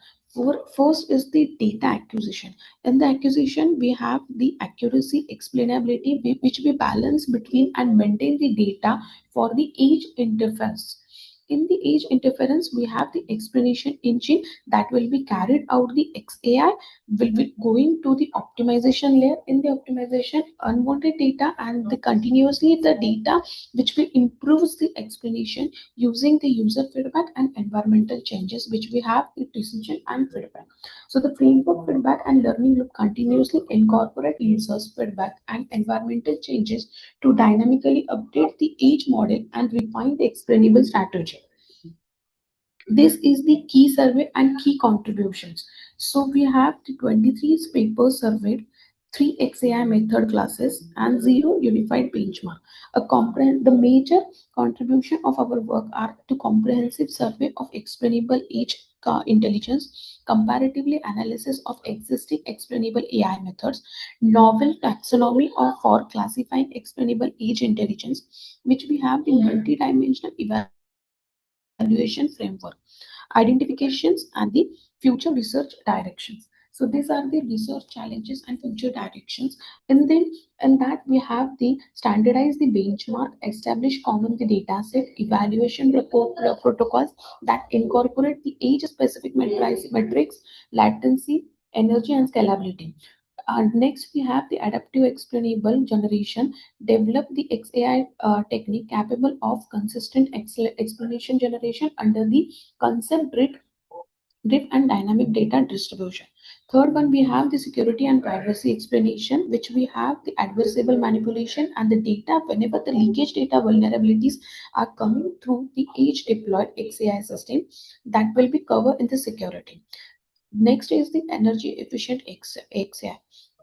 First is the data acquisition. In the acquisition, we have the accuracy, explainability, which we balance between and maintain the data for the age interference. In the age interference, we have the explanation engine that will be carried out. The XAI will be going to the optimization layer. In the optimization, unwanted data and the continuously the data which will improves the explanation using the user feedback and environmental changes, which we have the decision and feedback. So the framework feedback and learning loop continuously incorporate users feedback and environmental changes to dynamically update the age model and refine the explainable strategy. This is the key survey and key contributions. So we have the 23 papers surveyed, 3 XAI method classes, and 0 unified benchmark. The major contribution of our work are to comprehensive survey of explainable age intelligence, comparatively analysis of existing explainable AI methods, novel taxonomy for classifying explainable age intelligence, which we have the multidimensional evaluation framework, identifications, and the future research directions. So these are the research challenges and future directions. In that we have the standardized the benchmark, establish common the data set, evaluation protocols that incorporate the age specific metrics, latency, energy, and scalability. Next, we have the adaptive explainable generation. Develop the XAI technique capable of consistent explanation generation under the concept drift and dynamic data distribution. Third one, we have the security and privacy explanation, which we have the adversarial manipulation and the data whenever the leakage data vulnerabilities are coming through the age deployed XAI system that will be covered in the security. Next is the energy efficient XI,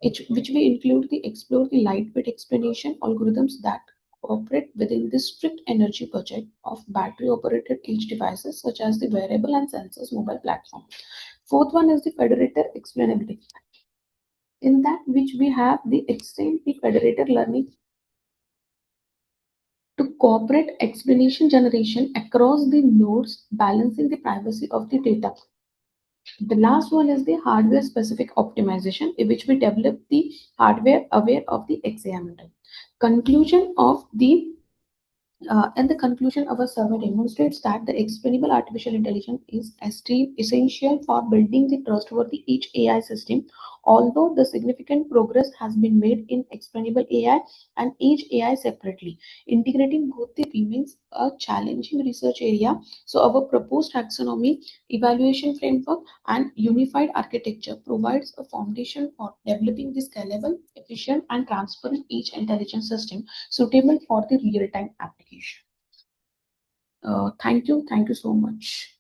which we explore the lightweight explanation algorithms that operate within the strict energy budget of battery operated edge devices such as the wearable and sensors mobile platform. Fourth one is the federated explainability. In that which we have the extend the federated learning to cooperate explanation generation across the nodes, balancing the privacy of the data. The last one is the hardware specific optimization, in which we develop the hardware aware of the examiner. Conclusion of the and the conclusion of our survey demonstrates that the explainable artificial intelligence is essential for building the trustworthy each AI system. Although the significant progress has been made in explainable AI and edge AI separately, integrating both the remains a challenging research area. So, our proposed taxonomy, evaluation framework, and unified architecture provides a foundation for developing the scalable, efficient, and transparent edge intelligence system suitable for the real-time application. Thank you so much.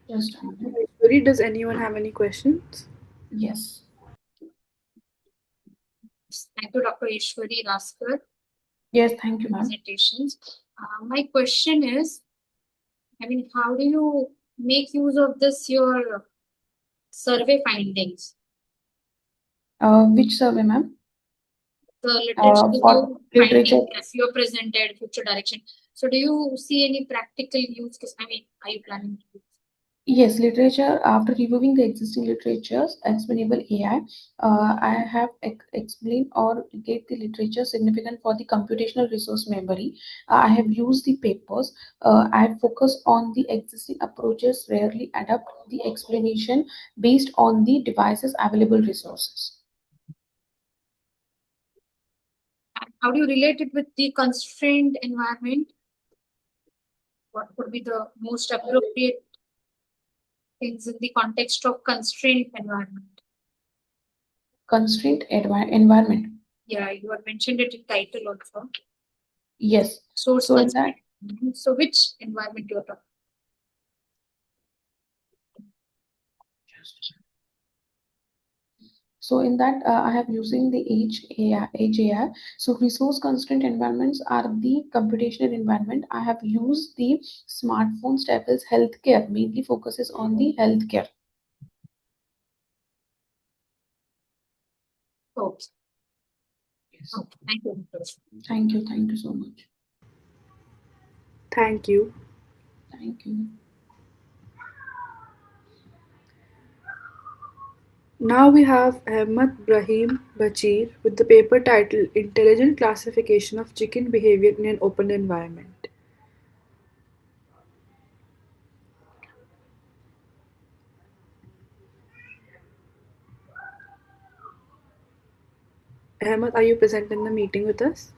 Just a minute. Does anyone have any questions? Yes. Thank you, Dr. Ishwari Raskar. Yes, thank you, ma'am. Presentations. My question is, I mean, how do you make use of this your survey findings? Which survey, ma'am? The literature For literature. finding, as you presented, future direction. So, do you see any practical use? I mean, are you planning to use? Yes, literature. After reviewing the existing literatures, explainable AI, I have explained or get the literature significant for the computational resource memory. I have used the papers. I focus on the existing approaches, rarely adapt the explanation based on the device's available resources. How do you relate it with the constrained environment? What would be the most appropriate things in the context of constrained environment? Constrained environment. Yeah, you have mentioned it in title also. Yes. Source so in that. So which environment you are talking? So in that, I have using the Edge AI. So resource constraint environments are the computational environment. I have used the smartphone staples healthcare, mainly focuses on the healthcare. Okay. Okay. Thank you. Thank you. Thank you so much. Thank you. Thank you. Now we have Ahmad Brahim Bachir with the paper titled Intelligent Classification of Chicken Behavior in an Open Environment. Ahmad, are you present in the meeting with us?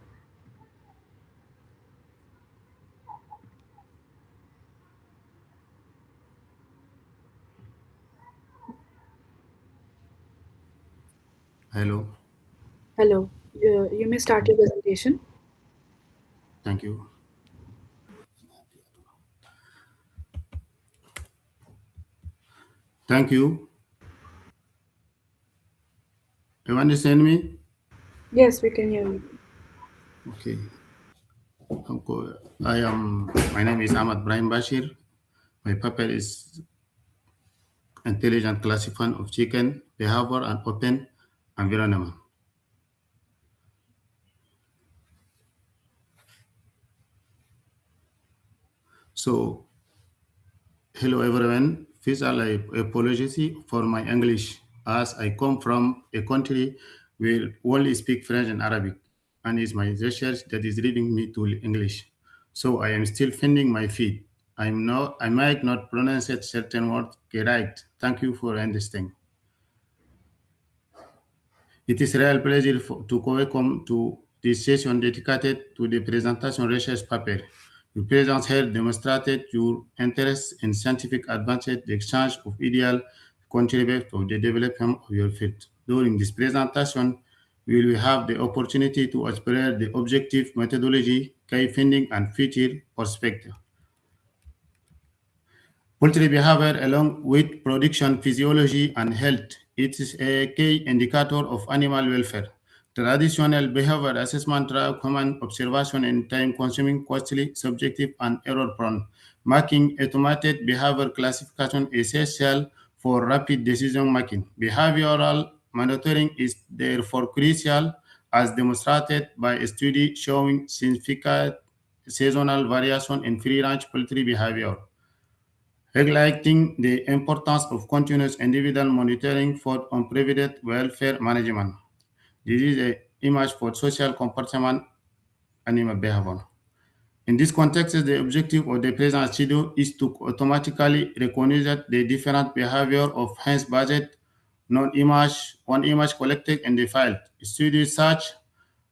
Hello. Hello. You may start your presentation. Thank you. Thank you. You understand me? Yes, we can hear you. Okay. My name is Ahmad Brahim Bashir. My paper is Intelligent Classification of Chicken Behavior and Open Environment. So, hello everyone. First, I apologize for my English as I come from a country where only speak French and Arabic, and it's my research that is leading me to English. So I am still finding my feet. I might not pronounce certain words correct. Thank you for understanding. It is a real pleasure to welcome to this session dedicated to the presentation research paper. Your presence here demonstrated your interest in scientific advances, the exchange of ideal contribute to the development of your field. During this presentation, we will have the opportunity to explore the objective methodology, key finding, and future perspective. Poultry behavior along with production physiology and health. It is a key indicator of animal welfare. Traditional behavior assessment drive common observation and time-consuming, costly, subjective, and error-prone, making automated behavior classification essential for rapid decision-making. Behavioral monitoring is therefore crucial, as demonstrated by a study showing significant seasonal variation in free-range poultry behavior, highlighting the importance of continuous individual monitoring for unprecedented welfare management. This is an image for social comportment animal behavior. In this context, the objective of the present study is to automatically recognize the different behavior of hence budget, non-image, one image collected in the file. Studies such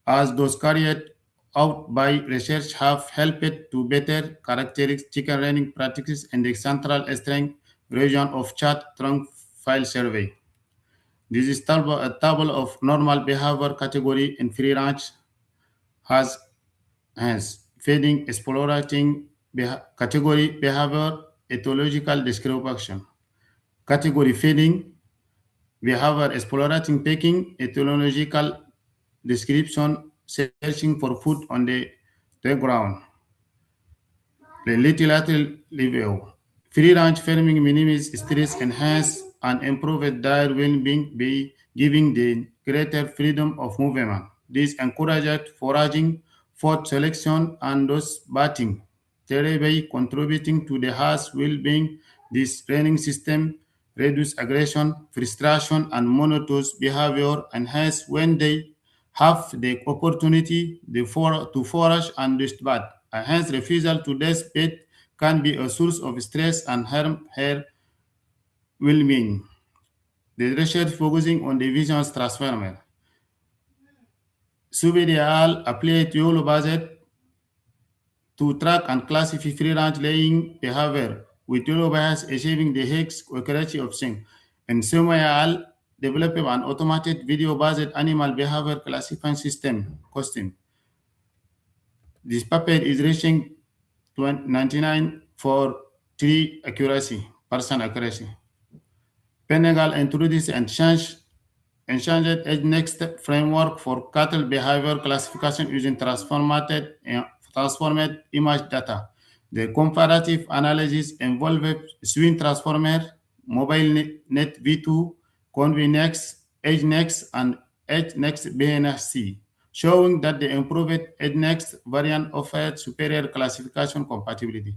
as those carried out by research have helped to better characterize chicken rearing practices in the central eastern region of Chad trunk file survey. This is a table of normal behavior category in free range has hence feeding explorating category behavior ethological description. Category feeding behavior explorating pecking ethological description searching for food on the ground. The little level. Free range farming minimizes stress, enhance and improve their well-being by giving them greater freedom of movement. This encourages foraging, food selection, and thus batting, thereby contributing to the herd's well-being. This training system reduces aggression, frustration, and monotonous behavior, and hence when they have the opportunity to forage and distribute. Hence, refusal to this bait can be a source of stress and harm her well-being. The research focusing on the vision transformer. Subsidial applied yellow budget to track and classify free-range laying behavior, with yellow bias achieving the Higgs accuracy of sync. And Sumayal developed an automated video-based animal behavior classifying system, costing. This paper is reaching 99 for 3 accuracy, percent accuracy. Penegal introduced and changed edge next framework for cattle behavior classification using transformed image data. The comparative analysis involved swing transformer, mobile net V2, ConvNext, EdgeNext, and EdgeNext BNC, showing that the improved EdgeNext variant offered superior classification compatibility.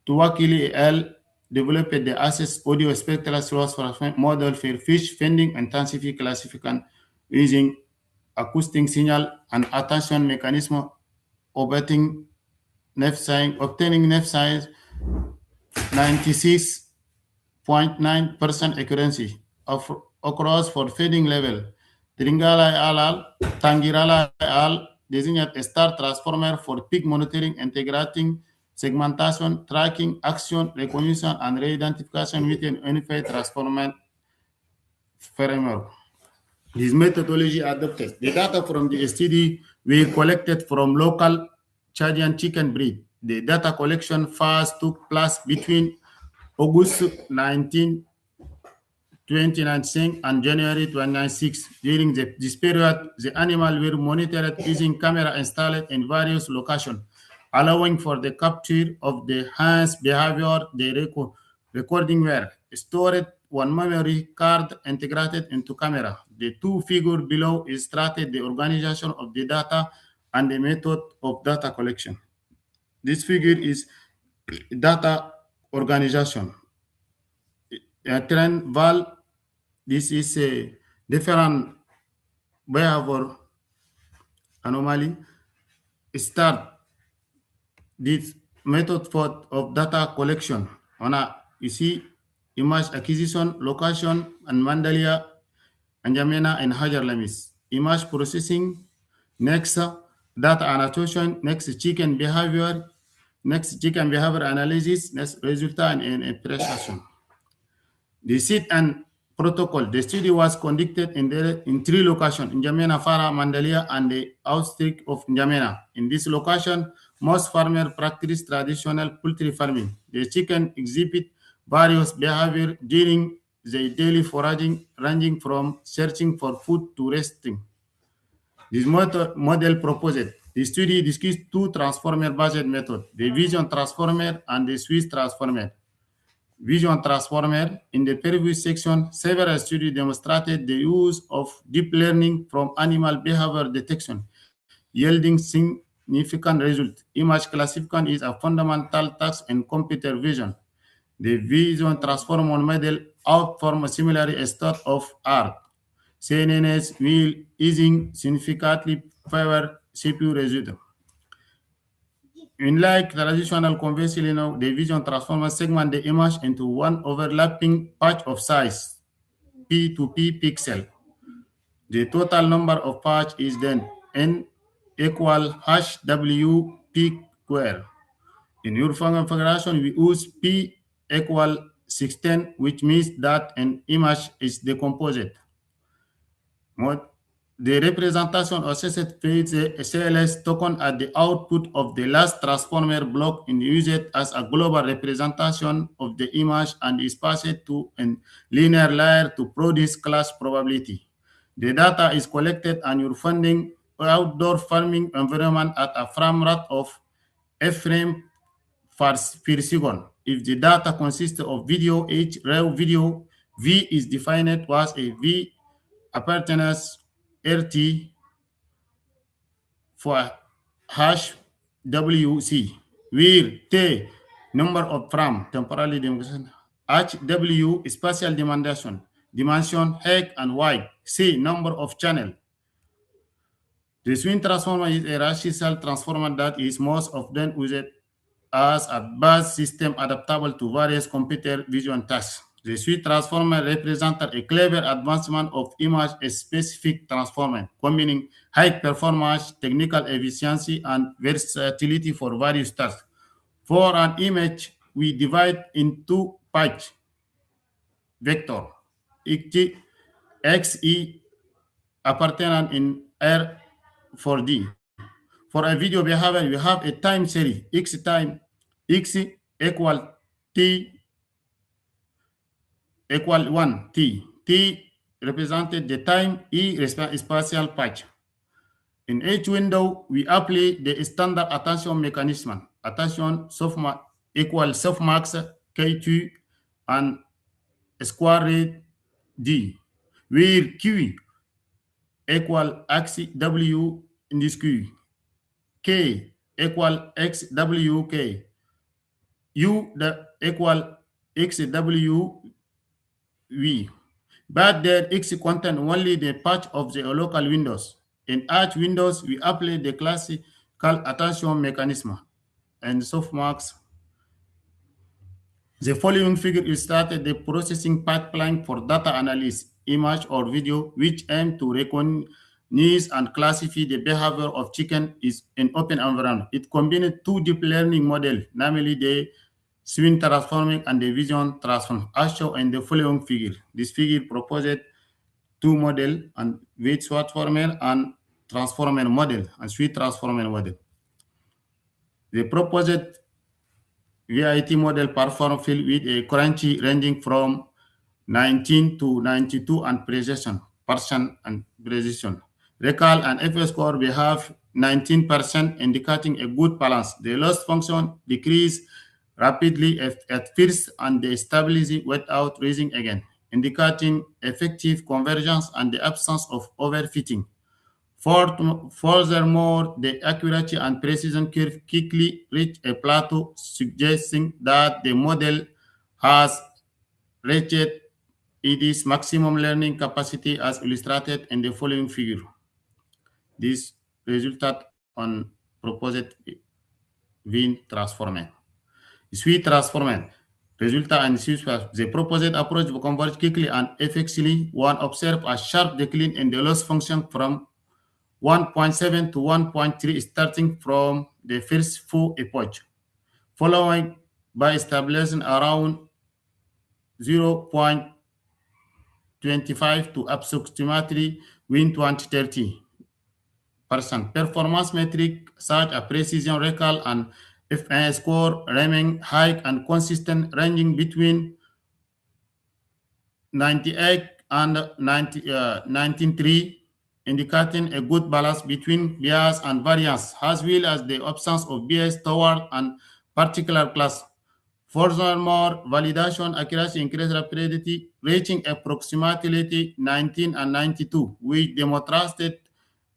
Tuwakili L developed the Access Audio Spectral Source model for fish feeding intensity classification using acoustic signal and attention mechanism, obtaining net size 96.9% accuracy across for feeding level. Tangirala al designate a star transformer for peak monitoring, integrating segmentation, tracking, action, recognition, and re-identification within unified transformer framework. This methodology adopted the data from the study we collected from local Chadian chicken breed. The data collection phase took place between August 19, 2019 and January 2096. During this period, the animals were monitored using camera installed in various locations, allowing for the capture of the hands behavior. The recording were stored one memory card integrated into camera. The two figures below illustrated the organization of the data and the method of data collection. This figure is data organization. Trend val, this is a different behavior anomaly. Start this method of data collection. You see image acquisition, location, and Mandalia, Anjamena, and Hajar Lamis. Image processing, next data annotation, next chicken behavior analysis, next result and impression. The sit and protocol. The study was conducted in three locations, in N'Djamena, Fara, Mandalia, and the outskirts of N'Djamena. In this location, most farmers practice traditional poultry farming. The chicken exhibit various behavior during the daily foraging, ranging from searching for food to resting. This model proposed the study discussed two transformer-based methods, the vision transformer and the Swiss transformer. Vision transformer. In the previous section, several studies demonstrated the use of deep learning from animal behavior detection, yielding significant results. Image classification is a fundamental task in computer vision. The vision transformer model outperforms similarly a state of art. CNNs will using significantly favor CPU results. Unlike traditional conventional, the vision transformer segment the image into one overlapping patch of size P to P pixel. The total number of patch is then N equal hash W P square. In your configuration, we use P equal 16, which means that an image is decomposed. The representation of associated feeds a CLS token at the output of the last transformer block and use it as a global representation of the image and is passed to a linear layer to produce class probability. The data is collected on your funding outdoor farming environment at a frame rate of F frame per second. If the data consists of video, each raw video V is defined as a V appartenance RT for hash WC, where T number of frame temporally dimension, HW spatial dimension height and wide, C number of channel. The swing transformer is a rational transformer that is most often used as a base system adaptable to various computer vision tasks. The switch transformer represents a clever advancement of image-specific transformer, combining high performance, technical efficiency, and versatility for various tasks. For an image, we divide into patch vector, XE appartenant in R4D. For a video behavior, we have a time series, X time, X equal T equal 1 T. T represented the time, E spatial patch. In each window, we apply the standard attention mechanism. Attention softmax equal softmax K2 and square root D, where Q equal X W in this Q, K equal X W K, U the equal X W V, but there X contain only the patch of the local windows. In each windows, we apply the classical attention mechanism and softmax. The following figure illustrates the processing pipeline for data analysis, image or video, which aim to recognize and classify the behavior of chicken is an open environment. It combines two deep learning models, namely the swing transforming and the vision transform, as shown in the following figure. This figure proposes two models, and weight transformer and transformer model and switch transformer model. The proposed VIT model perform field with a currency ranging from 19 to 92 and precision, percent and precision. Recall and FS score we have 19%, indicating a good balance. The loss function decrease rapidly at first and they stabilize without raising again, indicating effective convergence and the absence of overfitting. Furthermore, the accuracy and precision curve quickly reach a plateau, suggesting that the model has reached its maximum learning capacity as illustrated in the following figure. This resulted on proposed Vin transformer. Sweet transformer resulted in the proposed approach will converge quickly and effectively. One observed a sharp decline in the loss function from 1.7 to 1.3 starting from the first full epoch, following by stabilizing around 0.8 25 to approximately win 20-30%. Performance metric such as precision recall and FNS score remain high and consistent, ranging between 98 and 93, indicating a good balance between bias and variance, as well as the absence of bias toward a particular class. Furthermore, validation accuracy increased rapidly, reaching approximately 19 and 92, which demonstrated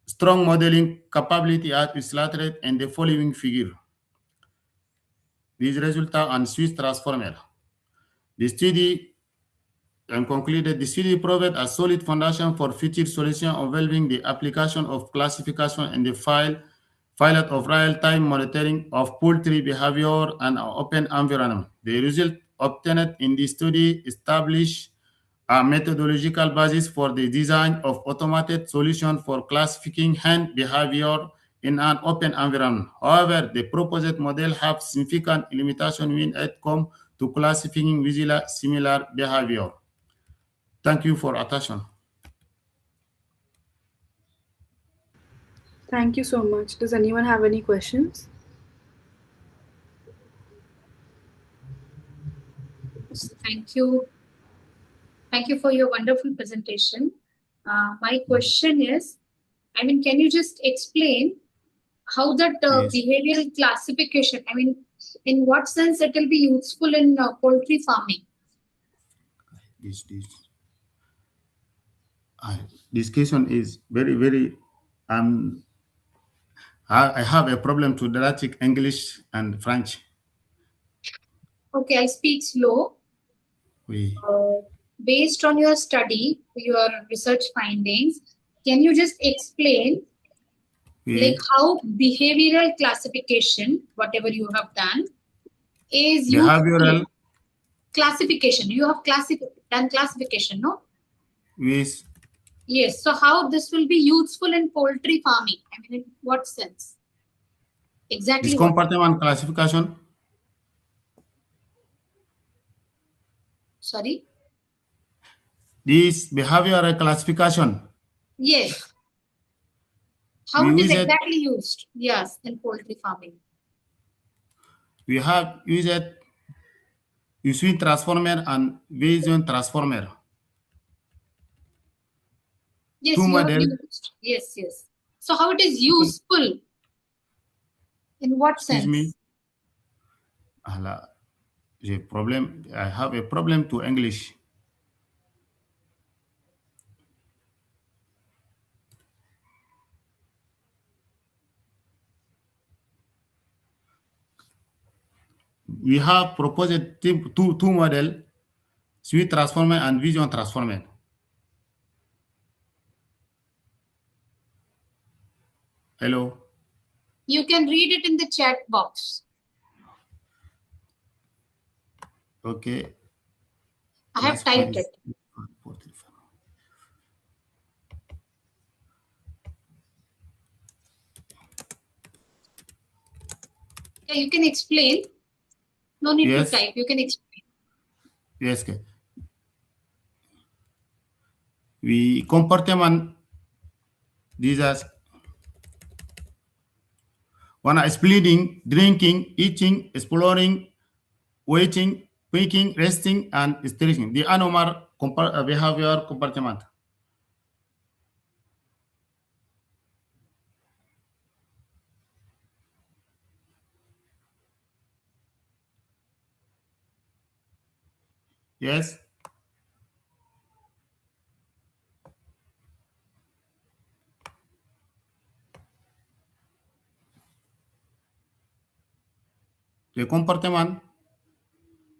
strong modeling capability as illustrated in the following figure. These results and Swiss transformer. The study concluded the study provided a solid foundation for future solutions involving the application of classification in the pilot of real-time monitoring of poultry behavior and open environment. The result obtained in the study established a methodological basis for the design of automated solution for classifying hen behavior in an open environment. However, the proposed model has significant limitations when it comes to classifying similar behavior. Thank you for attention. Thank you so much. Does anyone have any questions? Thank you. Thank you for your wonderful presentation. My question is, can you just explain how that Yes. behavioral classification, in what sense it will be useful in poultry farming? This question is very, I have a problem to dramatic English and French. Okay, I'll speak slow. Oui. Based on your study, your research findings, can you just explain like how behavioral classification, whatever you have done, is Behavioral useful? Classification. You have done classification, no? with Yes. So how this will be useful in poultry farming? In what sense? Exactly. this compartment classification. Sorry? This behavioral classification. Yes. How We it is use it. exactly used? Yes, in poultry farming. We have used it using transformer and Bayesian transformer. Yes, Two you have models. used. Yes, yes. So how it is useful? In what sense? Excuse me. I have a problem to English. We have proposed two model, Sweet transformer and Vision transformer. Hello. You can read it in the chat box. Okay. I have typed it. Yeah, you can explain. No need Yes. to type. You can explain. Yes. Okay. We compartment these as one is bleeding, drinking, eating, exploring, waiting, waking, resting, and stretching. The animal behavior compartment. Yes. The compartment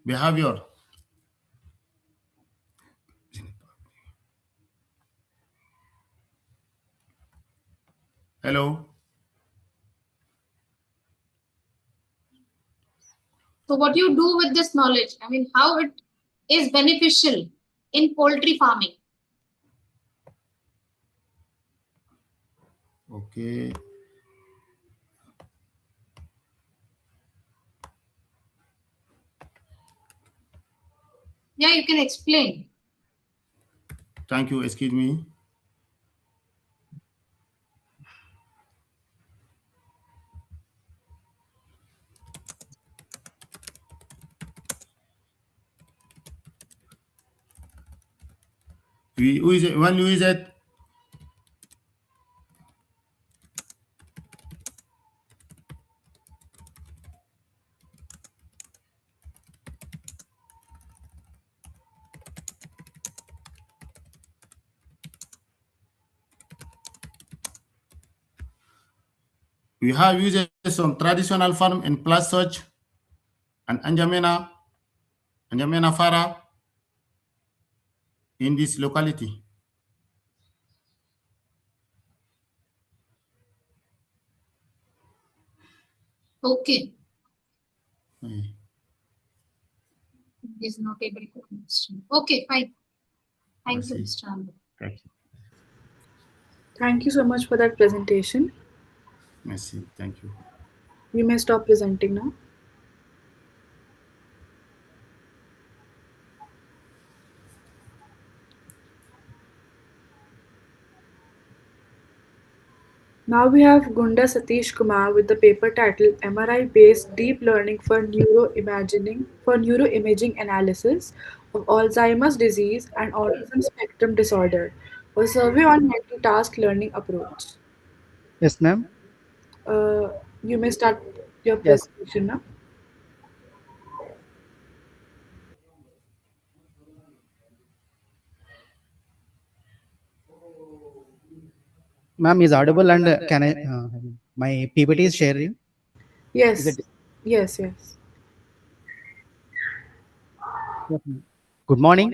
behavior. Hello. So what do you do with this knowledge? How it is beneficial in poultry farming? Okay. Yeah, you can explain. Thank you. Excuse me. Who is it? Who is it? We have used some traditional farm in plus search and Anjamena Fara in this locality. Okay. Mm. Is not able to understand. Okay, fine. Thank you, see. Mr. Anand. Thank you. Thank you so much for that presentation. Merci. Thank you. You may stop presenting now. Now we have Gunda Satish Kumar with the paper titled MRI-based deep learning for neuroimaging analysis of Alzheimer's disease and autism spectrum disorder, a survey on multitask learning approach. Yes, ma'am. Uh, you may start your Yes, presentation now. ma'am is audible and can I? My PPT is sharing. Is Yes, it? yes, yes. Yes, ma'am. Good morning.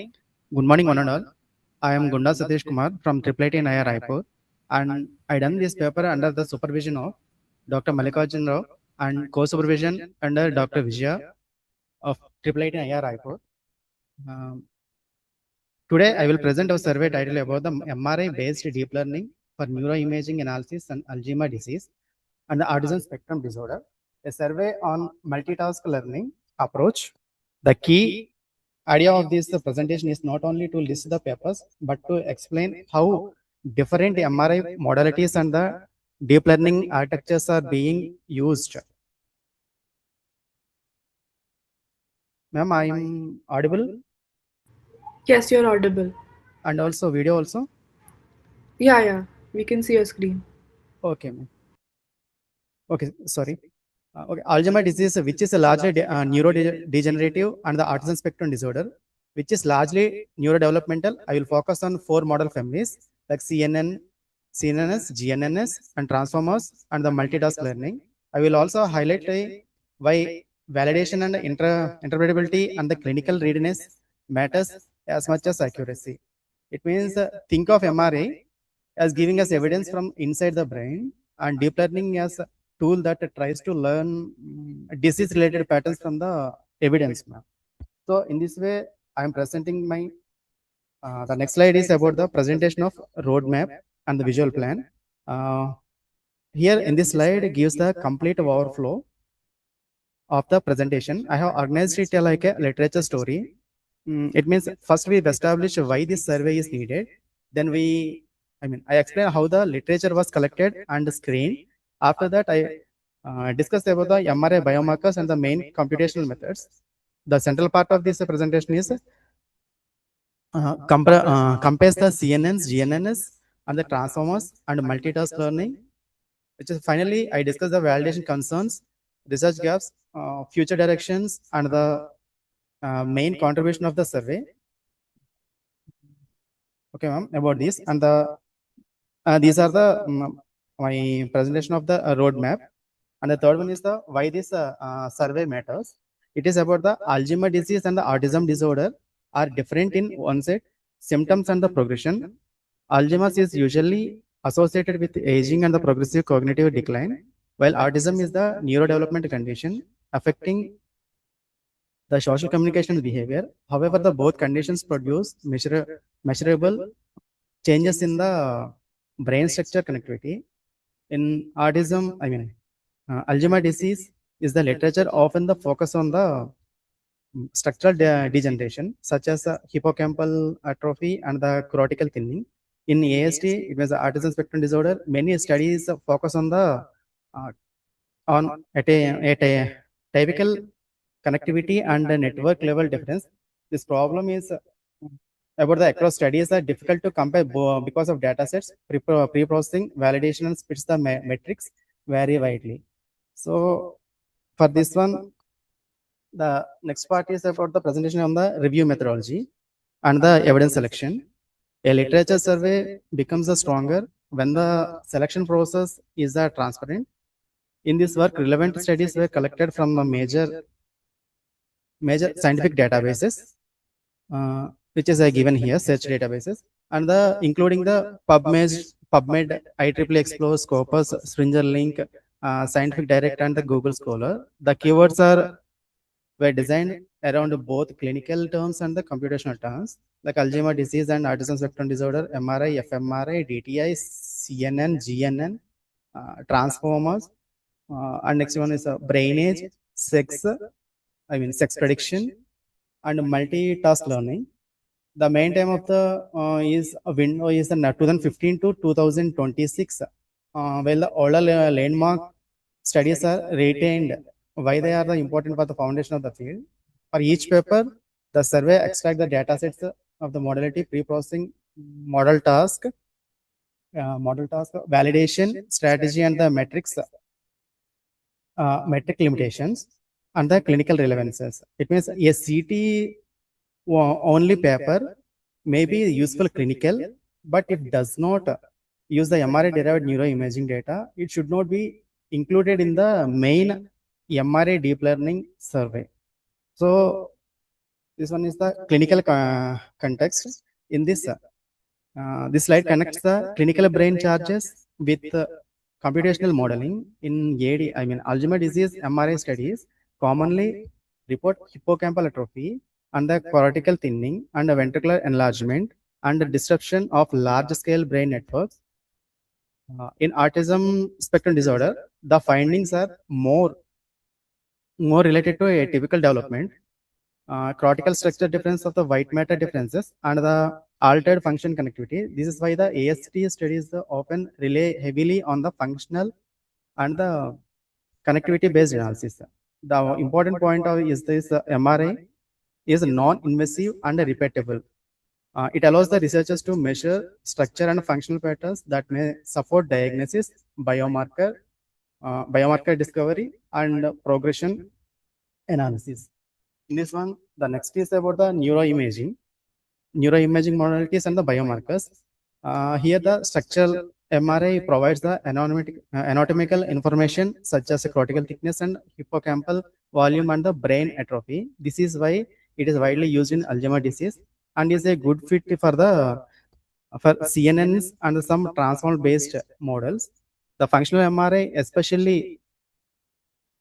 Good morning, one and all. I am Gunda Satish Kumar from Triple IT IIT Raipur, and I done this paper under the supervision of Dr. Mallikarjun Rao and co-supervision under Dr. Vijaya of Triple IT IIT Raipur. Um, Today, I will present a survey title about the MRI-based deep learning for neuroimaging analysis and Alzheimer's disease and the autism spectrum disorder, a survey on multitask learning approach. The key idea of this presentation is not only to list the papers, but to explain how different MRI modalities and the deep learning architectures are being used. Ma'am, I am audible Yes, you're audible. and also video also. Yeah, yeah. We can see your screen. Okay, ma'am. Okay, sorry. Okay, Alzheimer's disease, which is a largely neurodegenerative and the autism spectrum disorder, which is largely neurodevelopmental. I will focus on four model families like CNNS, GNNS, and transformers, and the multitask learning. I will also highlight why validation and interpretability and the clinical readiness matters as much as accuracy. It means think of MRA as giving us evidence from inside the brain and deep learning as a tool that tries to learn disease related patterns from the evidence map. So in this way, I am presenting my the next slide is about the presentation of roadmap and the visual plan. Here in this slide gives the complete overflow of the presentation. I have organized it like a literature story. It means first we establish why this survey is needed. Then I explain how the literature was collected and screened. After that, I discuss about the MRI biomarkers and the main computational methods. The central part of this presentation is compares the CNNs, GNNs, and the transformers and multitask learning. Which is finally, I discuss the validation concerns, research gaps, future directions, and the main contribution of the survey. Okay, ma'am, about this and the these are the my presentation of the roadmap, and the third one is the why this survey matters. It is about the Alzheimer's disease and the autism disorder are different in onset, symptoms, and the progression. Alzheimer's is usually associated with aging and the progressive cognitive decline, while autism is the neurodevelopmental condition affecting the social communication behavior. However, the both conditions produce measurable changes in the brain structure connectivity. In autism, Alzheimer's disease is the literature often the focus on the structural degeneration, such as hippocampal atrophy and the cortical thinning. In ASD, it was the autism spectrum disorder. Many studies focus on the at a typical connectivity and the network level difference. This problem is about the across studies are difficult to compare because of data sets, pre-processing, validation, and splits the metrics vary widely. So for this one, the next part is about the presentation on the review methodology and the evidence selection. A literature survey becomes stronger when the selection process is transparent. In this work, relevant studies were collected from the major scientific databases, which is given here, search databases, and the including the PubMed, IEEE Explore, Scopus, Springer Link, Scientific Direct, and the Google Scholar. The keywords were designed around both clinical terms and the computational terms, like Alzheimer's disease and autism spectrum disorder, MRI, fMRI, DTI, CNN, GNN, transformers, and next one is brain age, sex prediction, and multitask learning. The main time of the is a window is the 2015 to 2026. Well, the older landmark studies are retained. Why they are the important for the foundation of the field? For each paper, the survey extract the data sets of the modality, pre-processing, model task, validation, strategy, and the metrics, metric limitations, and the clinical relevances. It means a CT only paper may be useful clinical, but it does not use the MRI derived neuroimaging data. It should not be included in the main MRI deep learning survey. So this one is the clinical context. In this, this slide connects the clinical brain charges with computational modeling. In AD, I mean Alzheimer's disease MRI studies commonly report hippocampal atrophy and the cortical thinning and the ventricular enlargement and the disruption of large-scale brain networks. In autism spectrum disorder, the findings are more related to a typical development, cortical structure difference of the white matter differences, and the altered function connectivity. This is why the AST studies often rely heavily on the functional and the connectivity-based analysis. The important point is this MRI is non-invasive and repeatable. It allows the researchers to measure structure and functional patterns that may support diagnosis, biomarker discovery, and progression analysis. In this one, the next is about the neuroimaging modalities and the biomarkers. Here, the structural MRI provides the anatomical information such as cortical thickness and hippocampal volume and the brain atrophy. This is why it is widely used in Alzheimer's disease and is a good fit for CNNs and some transformer based models. The functional MRI, especially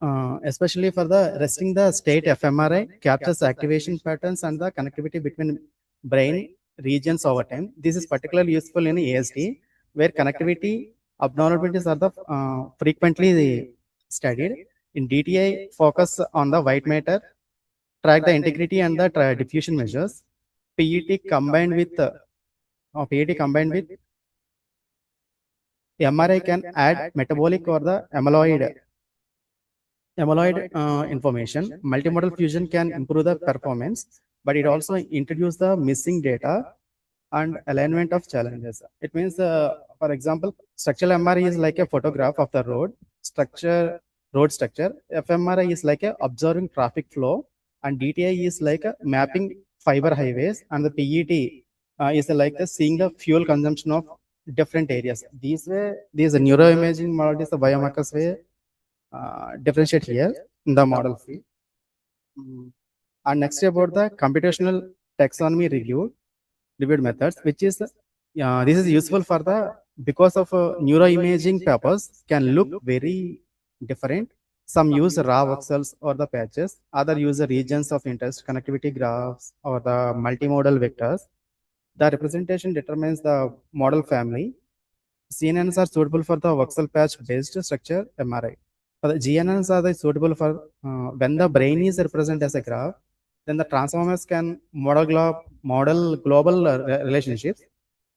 for the resting the state fMRI, captures activation patterns and the connectivity between brain regions over time. This is particularly useful in ASD, where connectivity abnormalities are the frequently studied. In DTI, focus on the white matter, track the integrity and the diffusion measures. PET combined with MRI can add metabolic or the amyloid information. Multimodal fusion can improve the performance, but it also introduces the missing data and alignment of challenges. It means, for example, structural MRI is like a photograph of the road structure. fMRI is like a observing traffic flow, and DTI is like a mapping fiber highways, and the PET is like seeing the fuel consumption of different areas. These neuroimaging modalities, the biomarkers way differentiate here in the model field. And next about the computational taxonomy reviewed methods, which is this is useful for the because of neuroimaging papers can look very different. Some use raw voxels or the patches, other use the regions of interest, connectivity graphs, or the multimodal vectors. The representation determines the model family. CNNs are suitable for the voxel patch based structure MRI. The GNNs are suitable for when the brain is represented as a graph. Then the transformers can model global relationships,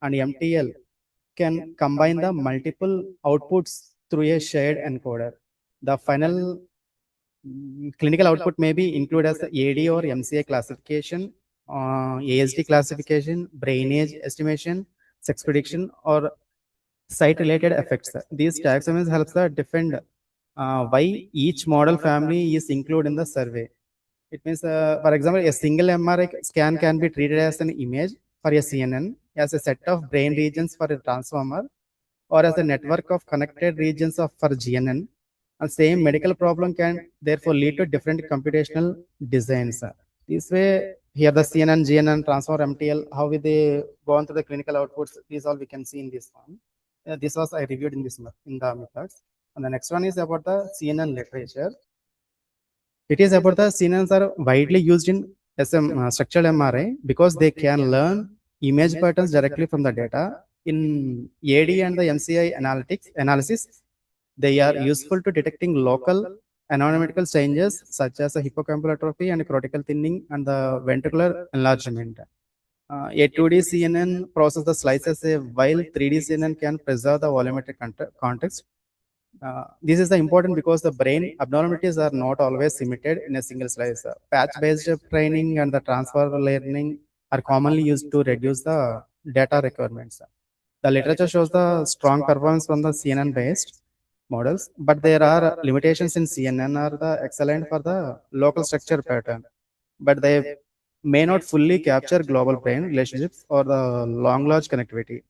and MTL can combine the multiple outputs through a shared encoder. The final clinical output may be included as the AD or MCA classification, ASD classification, brain age estimation, sex prediction, or site-related effects. These taxonomies helps the defend why each model family is included in the survey. It means, for example, a single MRI scan can be treated as an image for a CNN, as a set of brain regions for a transformer, or as a network of connected regions of for GNN. And same medical problem can therefore lead to different computational designs. This way, here the CNN, GNN, transformer, MTL, how will they go on to the clinical outputs? These all we can see in this one. This was I reviewed in this in the methods. And the next one is about the CNN literature. It is about the CNNs are widely used in structural MRI because they can learn image patterns directly from the data. In AD and the MCI analysis, they are useful to detecting local anatomical changes such as hippocampal atrophy and cortical thinning and the ventricular enlargement. A 2D CNN processes the slices while 3D CNN can preserve the volumetric context. This is the important because the brain abnormalities are not always simulated in a single slice. Patch-based training and the transfer learning are commonly used to reduce the data requirements. The literature shows the strong performance from the CNN-based models, but there are limitations in CNN are the excellent for the local structure pattern, but they may not fully capture global brain relationships or the long large connectivity.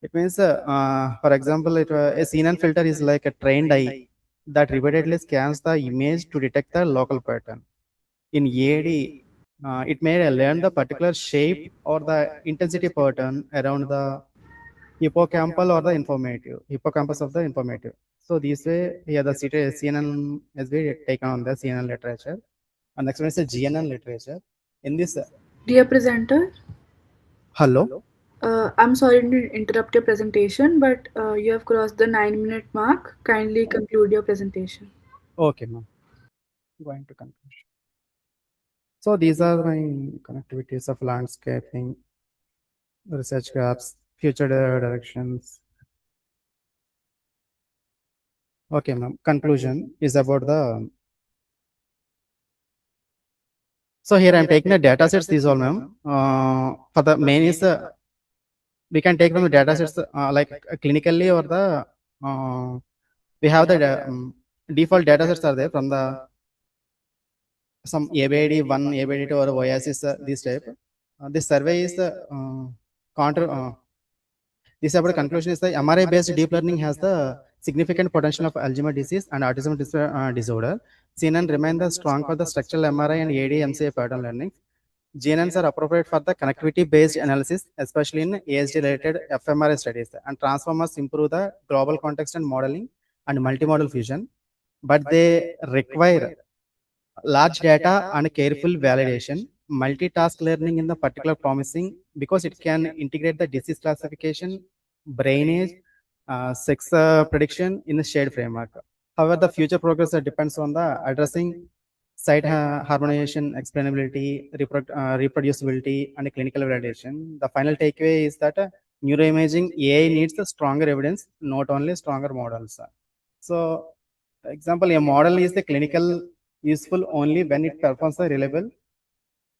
It means, for example, a CNN filter is like a trained eye that repeatedly scans the image to detect the local pattern. In EAD, it may learn the particular shape or the intensity pattern around the hippocampal or the hippocampus of the informative. So this way, here the CNN has been taken on the CNN literature. And next one is the GNN literature. In this, Dear presenter, hello. I'm sorry to interrupt your presentation, but you have crossed the 9-minute mark. Kindly conclude your presentation. Okay, ma'am. Going to conclusion. So these are my connectivities of landscaping, research gaps, future directions. Okay, ma'am. Conclusion is about the. So here I'm taking the data sets. These all, ma'am. For the main is we can take from the data sets like clinically or the we have the default data sets are there from the some ABID 1, ABID 2 or OASIS this type. This survey is the counter. This about conclusion is the MRI-based deep learning has the significant potential of Alzheimer's disease and autism disorder. CNN remain the strong for the structural MRI and AD-MCA pattern learning. GNNs are appropriate for the connectivity-based analysis, especially in ASD-related fMRI studies. And transformers improve the global context and modeling and multimodal fusion, but they require large data and careful validation. Multitask learning in the particular promising because it can integrate the disease classification, brainage, sex prediction in the shared framework. However, the future progress depends on the addressing site harmonization, explainability, reproducibility, and clinical validation. The final takeaway is that neuroimaging AI needs a stronger evidence, not only stronger models. So, example, a model is the clinical useful only when it performs a reliable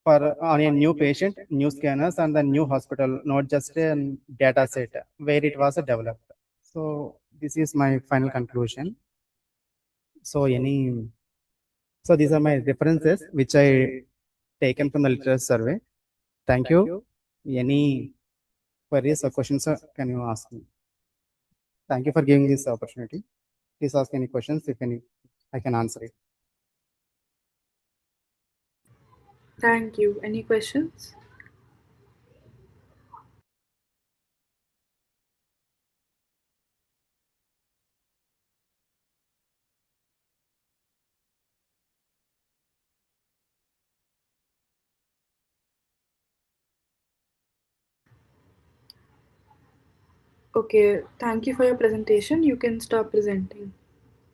for on a new patient, new scanners, and the new hospital, not just a data set where it was developed. So this is my final conclusion. So so these are my references which I taken from the literature survey. Thank you. Any queries or questions can you ask me? Thank you for giving this opportunity. Please ask any questions if any, I can answer it. Thank you. Any questions? Okay, thank you for your presentation. You can stop presenting.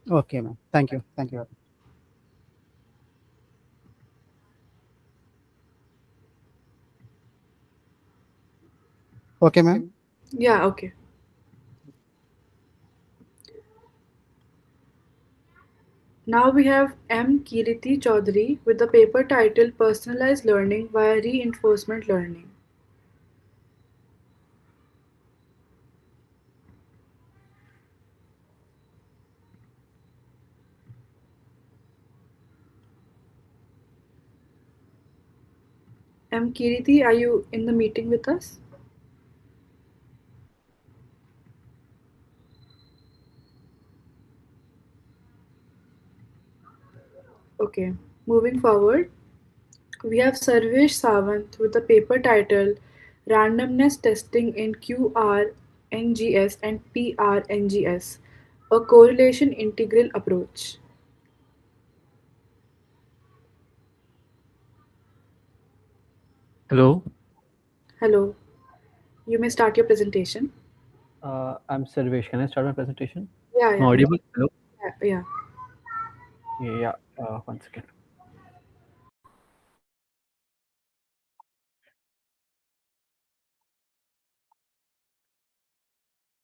Okay, ma'am. Thank you. Thank you. Okay, ma'am. Yeah, okay. Now we have M. Kiriti Chaudhary with the paper title Personalized Learning via Reinforcement Learning. M. Kiriti, are you in the meeting with us? Okay, moving forward, we have Sarvesh Sawant with the paper title Randomness Testing in QRNGS and PRNGS, a correlation integral approach. Hello, Hello, you may start your presentation. I'm Sarvesh. Can I start my presentation? Yeah, Am I yeah, audible? Hello? yeah. Yeah, one second.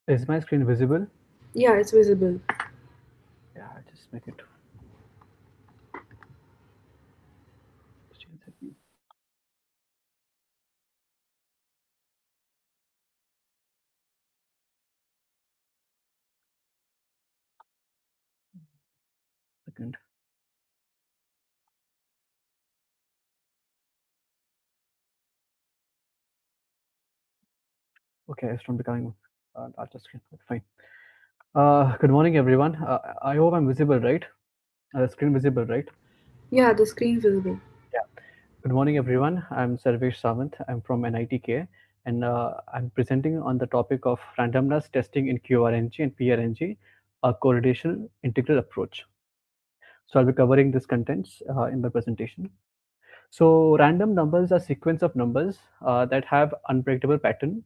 Is my screen visible? Yeah, it's visible. Yeah, just make it. Just a second. Second. Okay, it's not becoming larger screen. Fine. Good morning, everyone. I hope I'm visible, right? Screen visible, right? Yeah, the screen visible. Yeah. Good morning, everyone. I'm Sarvesh Sawant. I'm from NITK, and I'm presenting on the topic of randomness testing in QRNG and PRNG, a correlation integral approach. So I'll be covering these contents in my presentation. So random numbers are sequence of numbers that have unpredictable pattern.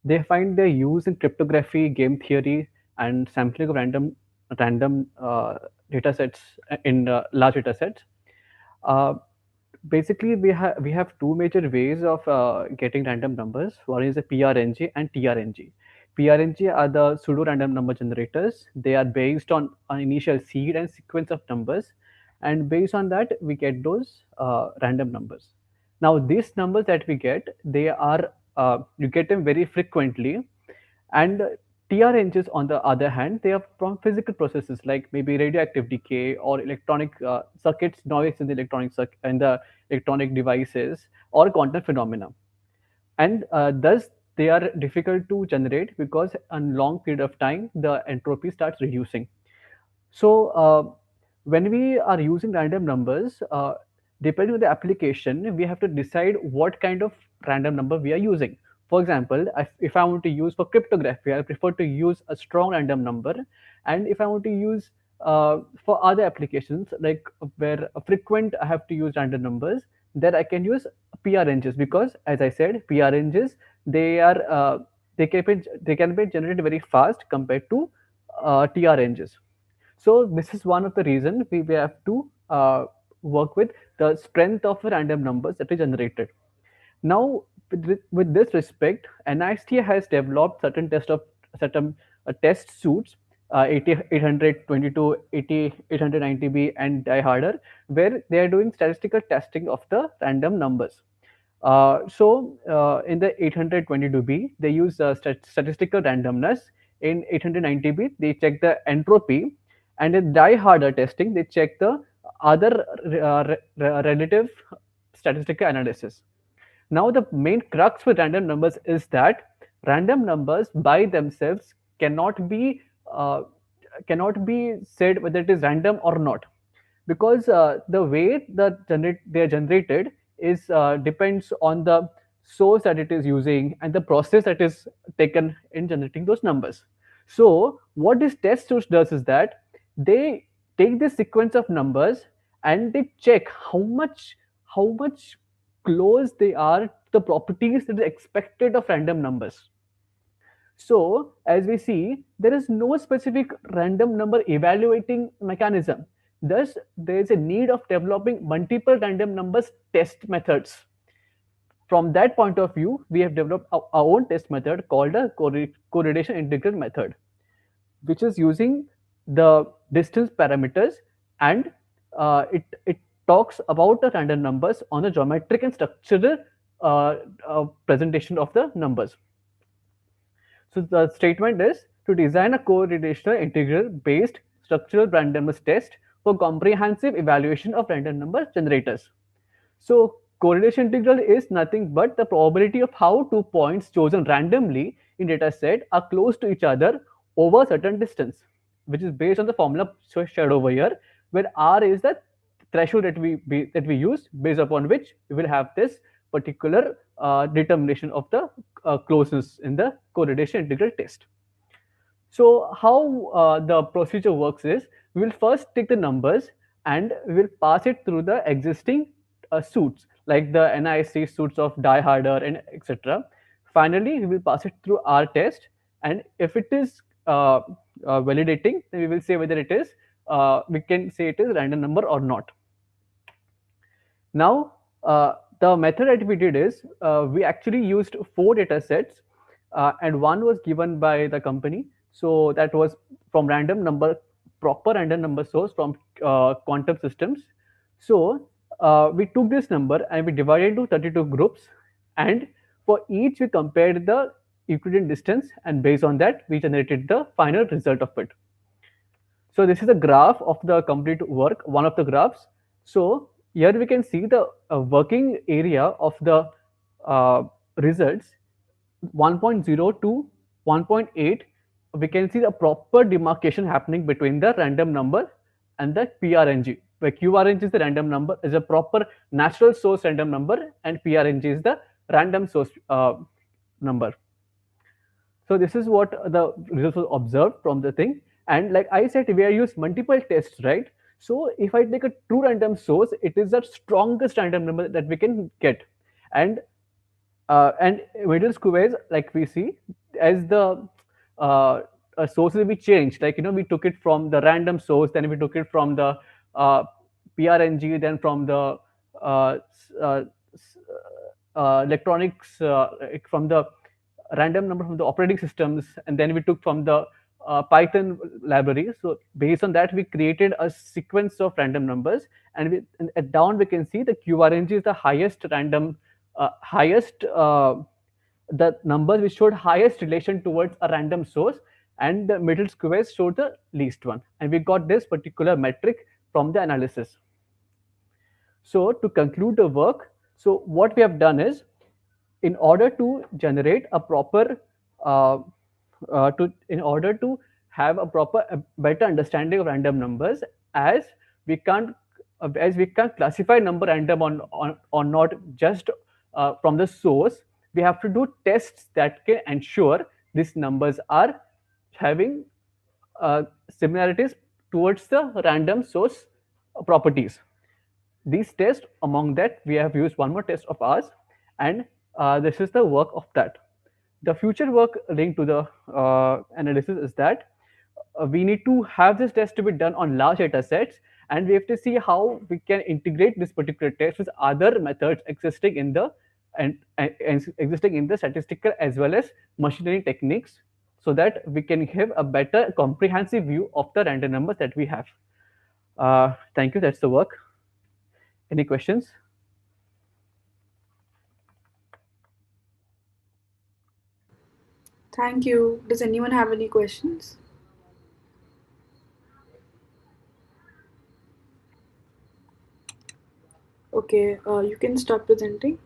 They find their use in cryptography, game theory, and sampling of random data sets in large data sets. Uh, Basically, we have two major ways of getting random numbers. One is the PRNG and TRNG. PRNG are the pseudo random number generators. They are based on an initial seed and sequence of numbers, and based on that we get those random numbers. Now these numbers that we get, they are you get them very frequently, and TRNGs, on the other hand, they are from physical processes like maybe radioactive decay or electronic circuits noise in the electronic devices or quantum phenomena. And thus, they are difficult to generate because in long period of time, the entropy starts reducing. So when we are using random numbers, depending on the application, we have to decide what kind of random number we are using. For example, if I want to use for cryptography, I prefer to use a strong random number. And if I want to use for other applications, like where frequent I have to use random numbers, then I can use PRNGs, because, as I said, PRNGs, they are they can be generated very fast compared to TRNGs. So this is one of the reasons we have to work with the strength of random numbers that is generated. Now, with this respect, NIST has developed certain test suits, 822, 890B, and Die Harder, where they are doing statistical testing of the random numbers. In the 822B, they use statistical randomness. In 890B, they check the entropy, and in Die Harder testing, they check the other relative statistical analysis. Now, the main crux with random numbers is that random numbers by themselves uh, cannot be said whether it is random or not, because the way that they are generated is depends on the source that it is using and the process that is taken in generating those numbers. So what this test source does is that they take this sequence of numbers and they check how much close they are to the properties that is expected of random numbers. So, as we see, there is no specific random number evaluating mechanism. Thus, there is a need of developing multiple random numbers test methods. From that point of view, we have developed our own test method called a correlation integral method, which is using the distance parameters, and it talks about the random numbers on the geometric and structural presentation of the numbers. So the statement is to design a correlational integral based structural randomness test for comprehensive evaluation of random number generators. So correlation integral is nothing but the probability of how 2 points chosen randomly in data set are close to each other over a certain distance, which is based on the formula shared over here, where R is the threshold that we use, based upon which we will have this particular determination of the closeness in the correlation integral test. So how the procedure works is, we will first take the numbers and we will pass it through the existing suits, like the NIST suits of Die Harder and etc. Finally, we will pass it through our test, and if it is validating, then we will say whether it is we can say it is random number or not. Now, the method that we did is we actually used 4 data sets, and one was given by the company. So that was from proper random number source from quantum systems. So we took this number and we divided into 32 groups, and for each we compared the Euclidean distance, and based on that we generated the final result of it. So this is a graph of the complete work, one of the graphs. So here we can see the working area of the results 1.0 to 1.8. We can see the proper demarcation happening between the random number and the PRNG, where QRNG is the random number, is a proper natural source random number, and PRNG is the random source number. So this is what the results was observed from the thing. And like I said, we are used multiple tests, right? So if I take a true random source, it is the strongest random number that we can get. And middle squares, like we see, as the sources we changed, like we took it from the random source, then we took it from the uh, PRNG, then from the uh, uh, electronics, like from the random number from the operating systems, and then we took from the Python library. So based on that, we created a sequence of random numbers, and at down we can see the QRNG is the highest random, the numbers which showed highest relation towards a random source, and the middle squares showed the least one, and we got this particular metric from the analysis. So to conclude the work, so what we have done is, in order to generate a proper in order to have a proper better understanding of random numbers, as we can't classify number random or not just from the source, we have to do tests that can ensure these numbers are having similarities towards the random source properties. These tests, among that we have used one more test of ours, and this is the work of that. The future work linked to the analysis is that we need to have this test to be done on large data sets, and we have to see how we can integrate this particular test with other methods existing in the existing in the statistical as well as machine learning techniques, so that we can have a better comprehensive view of the random numbers that we have. Thank you. That's the work. Any questions? Thank you. Does anyone have any questions? Okay, you can stop presenting.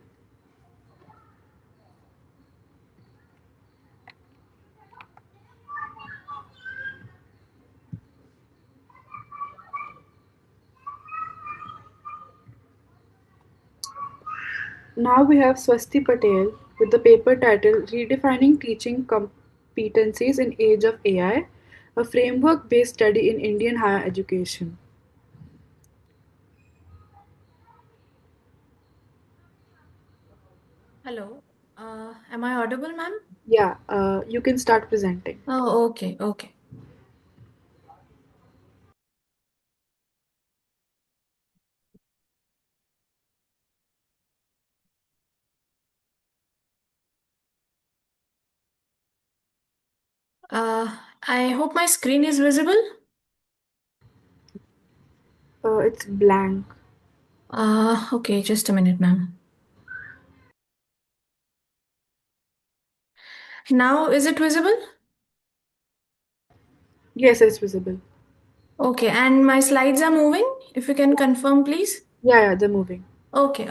Now we have Swasti Patel with the paper title Redefining Teaching Competencies in Age of AI, a framework based study in Indian higher education. Hello. Am I audible, ma'am? Yeah, you can start presenting. Oh, okay, okay. I hope my screen is visible. It's blank. Okay, just a minute, ma'am. Now, is it visible? Yes, it's visible. Okay, and my slides are moving. If you can confirm, please. Yeah, they're moving. Okay.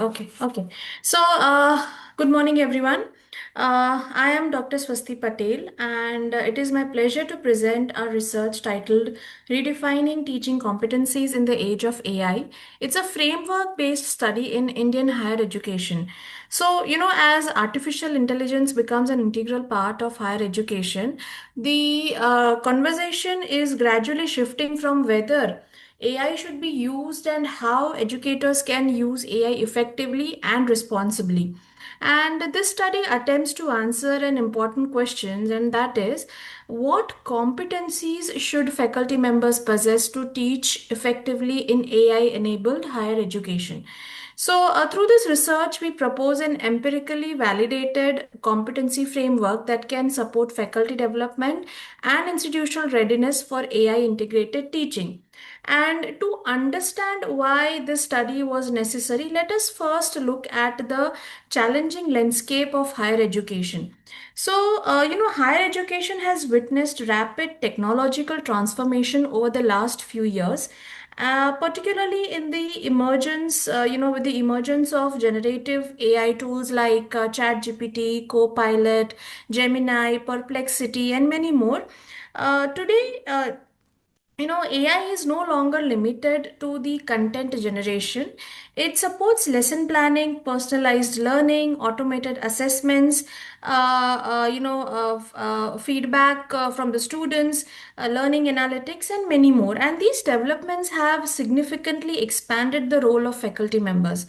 So, good morning, everyone. I am Dr. Swasti Patel, and it is my pleasure to present our research titled Redefining Teaching Competencies in the Age of AI. It's a framework based study in Indian higher education. So, as artificial intelligence becomes an integral part of higher education, the conversation is gradually shifting from whether AI should be used and how educators can use AI effectively and responsibly. And this study attempts to answer an important question, and that is what competencies should faculty members possess to teach effectively in AI enabled higher education? So, through this research, we propose an empirically validated competency framework that can support faculty development and institutional readiness for AI integrated teaching. And to understand why this study was necessary, let us first look at the challenging landscape of higher education. So, higher education has witnessed rapid technological transformation over the last few years, particularly in the emergence, with the emergence of generative AI tools like ChatGPT, Copilot, Gemini, Perplexity, and many more. Today, AI is no longer limited to the content generation. It supports lesson planning, personalized learning, automated assessments, feedback from the students, learning analytics, and many more. And these developments have significantly expanded the role of faculty members.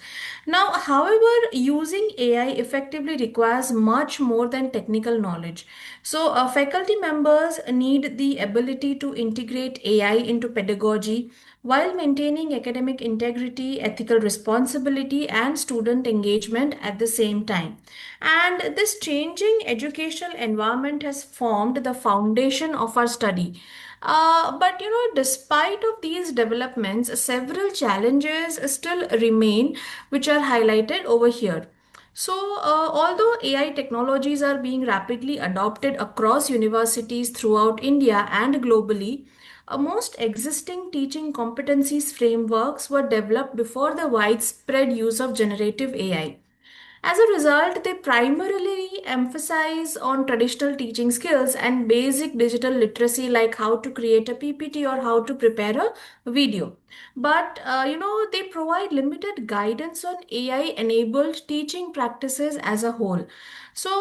Now, however, using AI effectively requires much more than technical knowledge. So, faculty members need the ability to integrate AI into pedagogy while maintaining academic integrity, ethical responsibility, and student engagement at the same time. And this changing educational environment has formed the foundation of our study. But despite of these developments, several challenges still remain, which are highlighted over here. So, although AI technologies are being rapidly adopted across universities throughout India and globally, most existing teaching competencies frameworks were developed before the widespread use of generative AI. As a result, they primarily emphasize on traditional teaching skills and basic digital literacy like how to create a PPT or how to prepare a video. But they provide limited guidance on AI enabled teaching practices as a whole. So,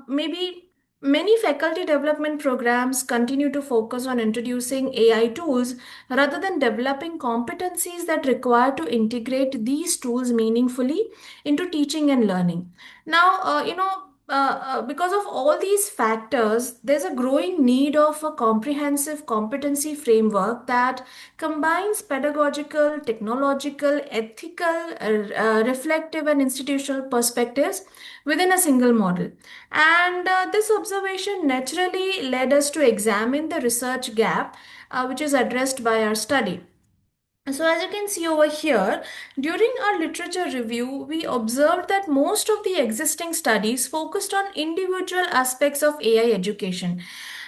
maybe many faculty development programs continue to focus on introducing AI tools rather than developing competencies that require to integrate these tools meaningfully into teaching and learning. Now, because of all these factors, there's a growing need of a comprehensive competency framework that combines pedagogical, technological, ethical, reflective, and institutional perspectives within a single model. And this observation naturally led us to examine the research gap, which is addressed by our study. So, as you can see over here, during our literature review, we observed that most of the existing studies focused on individual aspects of AI education.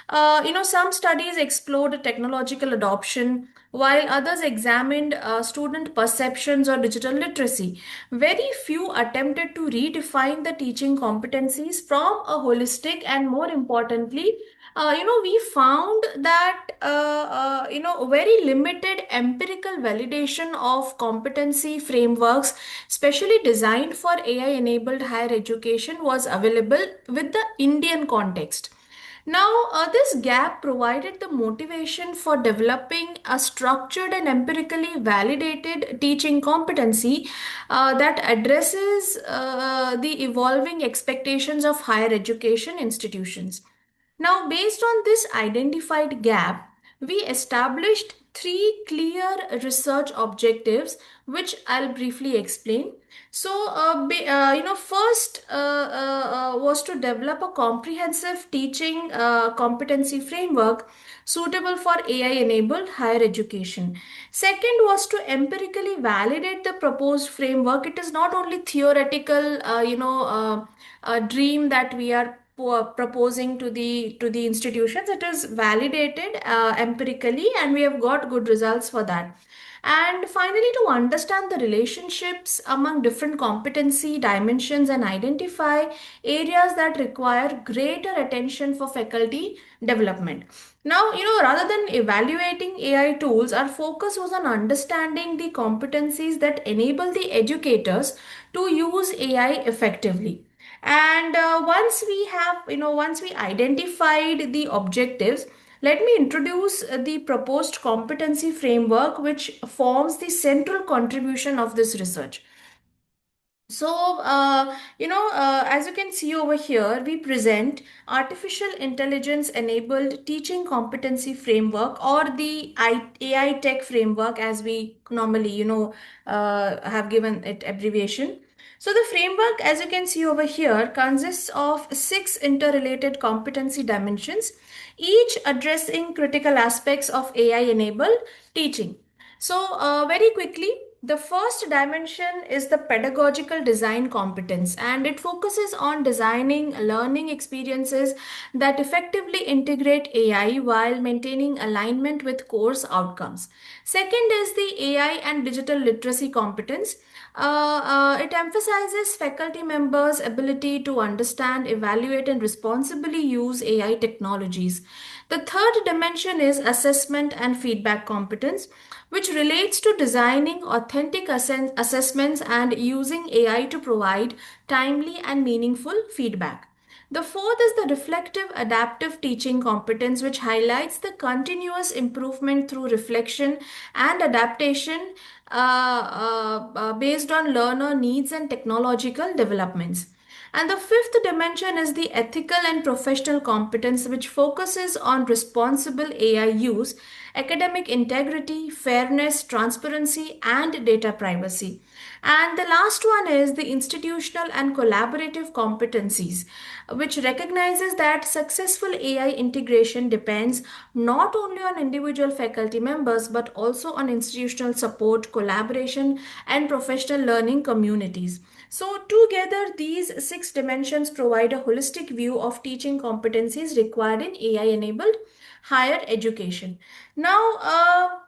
Some studies explored technological adoption, while others examined student perceptions or digital literacy. Very few attempted to redefine the teaching competencies from a holistic and, more importantly, we found that very limited empirical validation of competency frameworks specially designed for AI enabled higher education was available with the Indian context. Now, this gap provided the motivation for developing a structured and empirically validated teaching competency that addresses the evolving expectations of higher education institutions. Now, based on this identified gap, we established three clear research objectives, which I'll briefly explain. So, first was to develop a comprehensive teaching competency framework suitable for AI-enabled higher education. Second was to empirically validate the proposed framework. It is not only theoretical, a dream that we are proposing to the institutions. It is validated empirically, and we have got good results for that. And finally, to understand the relationships among different competency dimensions and identify areas that require greater attention for faculty development. Now, rather than evaluating AI tools, our focus was on understanding the competencies that enable the educators to use AI effectively. And once we identified the objectives, let me introduce the proposed competency framework, which forms the central contribution of this research. So, as you can see over here, we present artificial intelligence enabled teaching competency framework, or the AI tech framework, as we normally, have given it abbreviation. So the framework, as you can see over here, consists of 6 interrelated competency dimensions, each addressing critical aspects of AI enabled teaching. So, very quickly, the first dimension is the pedagogical design competence, and it focuses on designing learning experiences that effectively integrate AI while maintaining alignment with course outcomes. Second is the AI and digital literacy competence. It emphasizes faculty members' ability to understand, evaluate, and responsibly use AI technologies. The third dimension is assessment and feedback competence, which relates to designing authentic assessments and using AI to provide timely and meaningful feedback. The fourth is the reflective adaptive teaching competence, which highlights the continuous improvement through reflection and adaptation based on learner needs and technological developments. And the fifth dimension is the ethical and professional competence, which focuses on responsible AI use, academic integrity, fairness, transparency, and data privacy. And the last one is the institutional and collaborative competencies, which recognizes that successful AI integration depends not only on individual faculty members but also on institutional support, collaboration, and professional learning communities. So, together, these 6 dimensions provide a holistic view of teaching competencies required in AI enabled higher education. Now,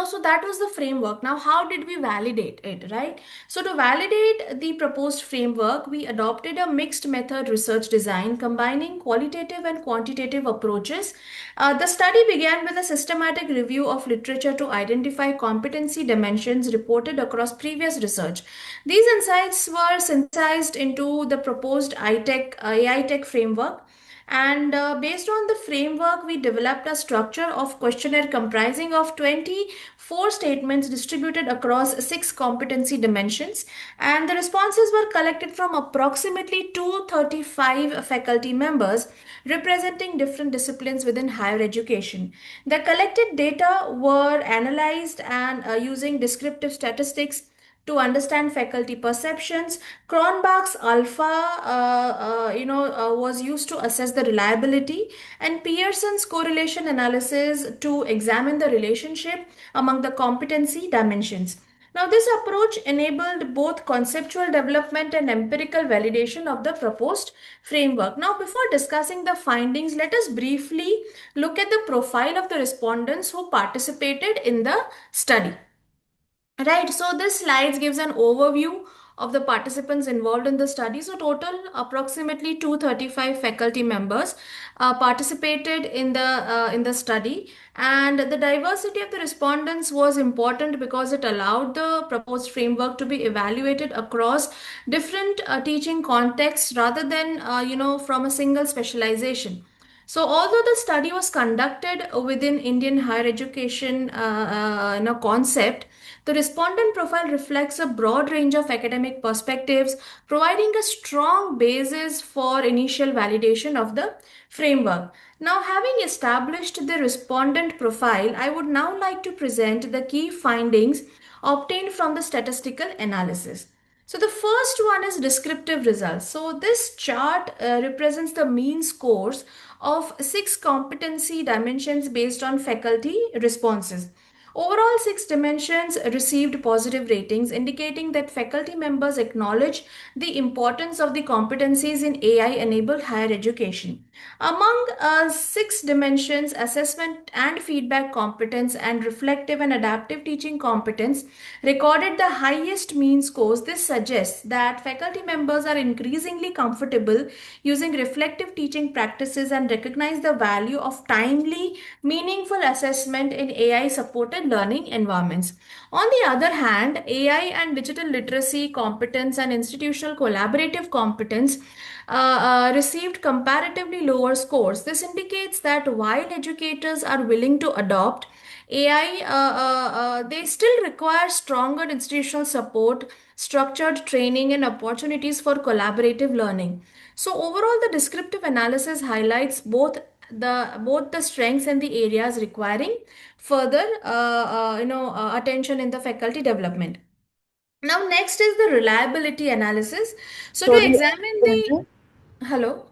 so that was the framework. Now, how did we validate it, right? So to validate the proposed framework, we adopted a mixed method research design combining qualitative and quantitative approaches. The study began with a systematic review of literature to identify competency dimensions reported across previous research. These insights were synthesized into the proposed AI tech framework, and based on the framework, we developed a structure of questionnaire comprising of 24 statements distributed across 6 competency dimensions. And the responses were collected from approximately 235 faculty members representing different disciplines within higher education. The collected data were analyzed and using descriptive statistics to understand faculty perceptions. Cronbach's alpha, was used to assess the reliability, and Pearson's correlation analysis to examine the relationship among the competency dimensions. Now, this approach enabled both conceptual development and empirical validation of the proposed framework. Now, before discussing the findings, let us briefly look at the profile of the respondents who participated in the study. Right, so this slides gives an overview of the participants involved in the study. So total approximately 235 faculty members participated in the study, and the diversity of the respondents was important because it allowed the proposed framework to be evaluated across different teaching contexts rather than from a single specialization. So, although the study was conducted within Indian higher education concept, the respondent profile reflects a broad range of academic perspectives, providing a strong basis for initial validation of the framework. Now, having established the respondent profile, I would now like to present the key findings obtained from the statistical analysis. So the first one is descriptive results. So this chart represents the mean scores of 6 competency dimensions based on faculty responses. Overall, 6 dimensions received positive ratings, indicating that faculty members acknowledge the importance of the competencies in AI-enabled higher education. Among 6 dimensions, assessment and feedback competence and reflective and adaptive teaching competence recorded the highest mean scores. This suggests that faculty members are increasingly comfortable using reflective teaching practices and recognize the value of timely, meaningful assessment in AI supported learning environments. On the other hand, AI and digital literacy competence and institutional collaborative competence received comparatively lower scores. This indicates that while educators are willing to adopt AI, they still require stronger institutional support, structured training, and opportunities for collaborative learning. So overall, the descriptive analysis highlights both the strengths and the areas requiring further attention in the faculty development. Now, next is the reliability analysis. So to Sorry examine to the interrupt. hello.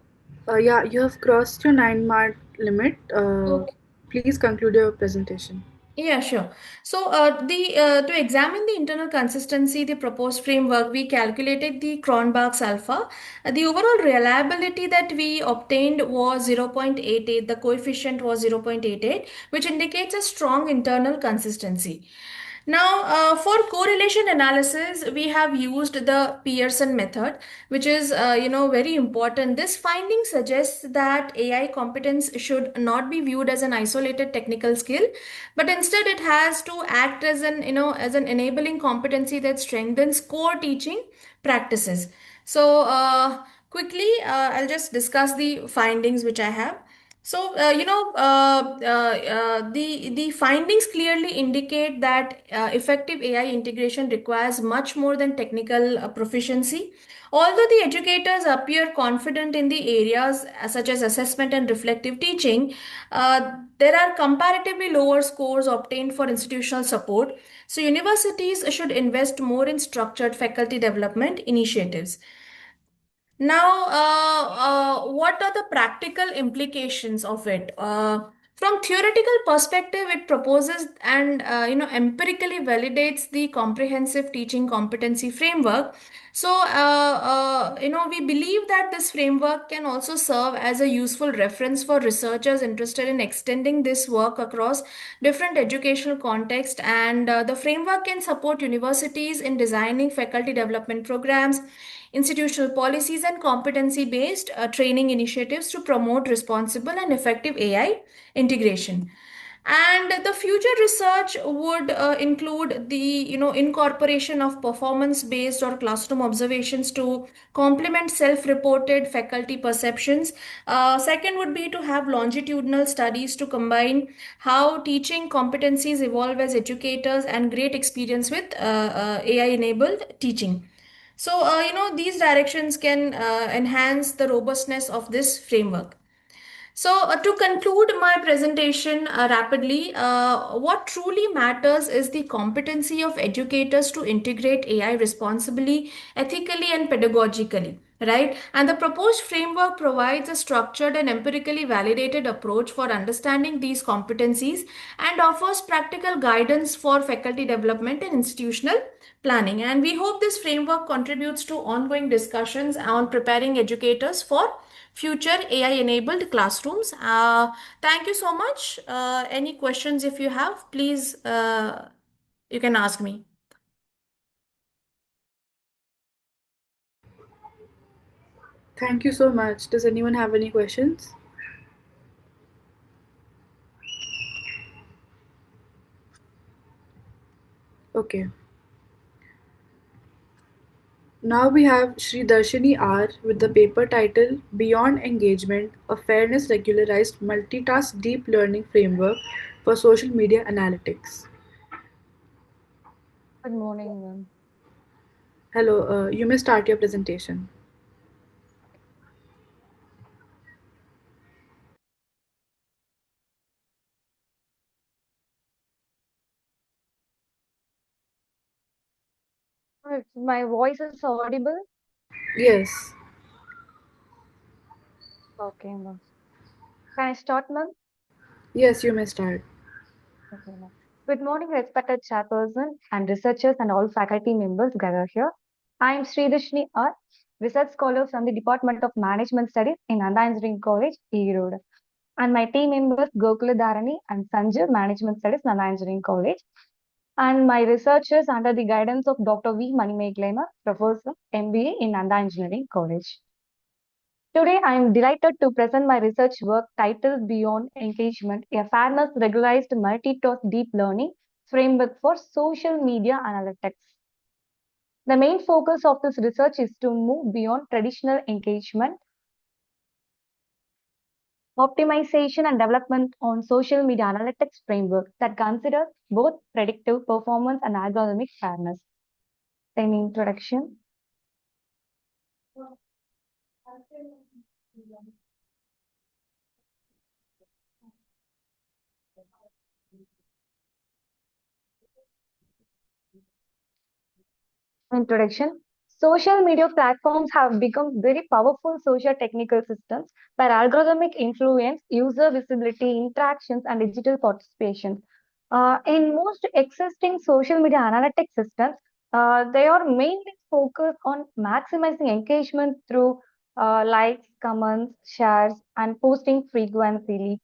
Yeah, you have crossed your 9 mark limit. Okay. Please conclude your presentation. Yeah, sure. So, the to examine the internal consistency, the proposed framework, we calculated the Cronbach's alpha. The overall reliability that we obtained was 0.88. The coefficient was 0.88, which indicates a strong internal consistency. Now, for correlation analysis, we have used the Pearson method, which is very important. This finding suggests that AI competence should not be viewed as an isolated technical skill, but instead it has to act as an enabling competency that strengthens core teaching practices. So, quickly, I'll just discuss the findings which I have. So, the findings clearly indicate that effective AI integration requires much more than technical proficiency. Although the educators appear confident in the areas such as assessment and reflective teaching, there are comparatively lower scores obtained for institutional support. So, universities should invest more in structured faculty development initiatives. Now, what are the practical implications of it? From theoretical perspective, it proposes and empirically validates the comprehensive teaching competency framework. So, we believe that this framework can also serve as a useful reference for researchers interested in extending this work across different educational contexts. And the framework can support universities in designing faculty development programs, institutional policies, and competency based training initiatives to promote responsible and effective AI integration. And the future research would include the incorporation of performance based or classroom observations to complement self reported faculty perceptions. Second would be to have longitudinal studies to combine how teaching competencies evolve as educators and great experience with AI enabled teaching. So, these directions can enhance the robustness of this framework. So, to conclude my presentation rapidly, what truly matters is the competency of educators to integrate AI responsibly, ethically, and pedagogically. Right? And the proposed framework provides a structured and empirically validated approach for understanding these competencies and offers practical guidance for faculty development and institutional planning. And we hope this framework contributes to ongoing discussions on preparing educators for future AI enabled classrooms. Thank you so much. Any questions if you have, please, you can ask me. Thank you so much. Does anyone have any questions? Okay. Now we have Shri Darshini R with the paper title Beyond Engagement, a Fairness Regularized Multitask Deep Learning Framework for Social Media Analytics. Good morning, ma'am. Hello, you may start your presentation. My voice is audible? Yes. Okay, ma'am. Can I start, ma'am? Yes, you may start. Okay, ma'am. Good morning, respected chairperson and researchers and all faculty members gathered here. I am Sridashni R, research scholar from the Department of Management Studies in Ananda Engineering College, Erode. And my team members Gokula Dharani and Sanjay, Management Studies, Ananda Engineering College. And my researchers under the guidance of Dr. V. Manimeglema, Professor, MBA in Ananda Engineering College. Today, I am delighted to present my research work titled Beyond Engagement, a fairness regularized multi-task deep learning framework for social media analytics. The main focus of this research is to move beyond traditional engagement, optimization and development on social media analytics framework that considers both predictive performance and algorithmic fairness. In introduction. Introduction. Social media platforms have become very powerful social technical systems where algorithmic influence, user visibility, interactions, and digital participation. In most existing social media analytics systems, they are mainly focused on maximizing engagement through likes, comments, shares, and posting frequently.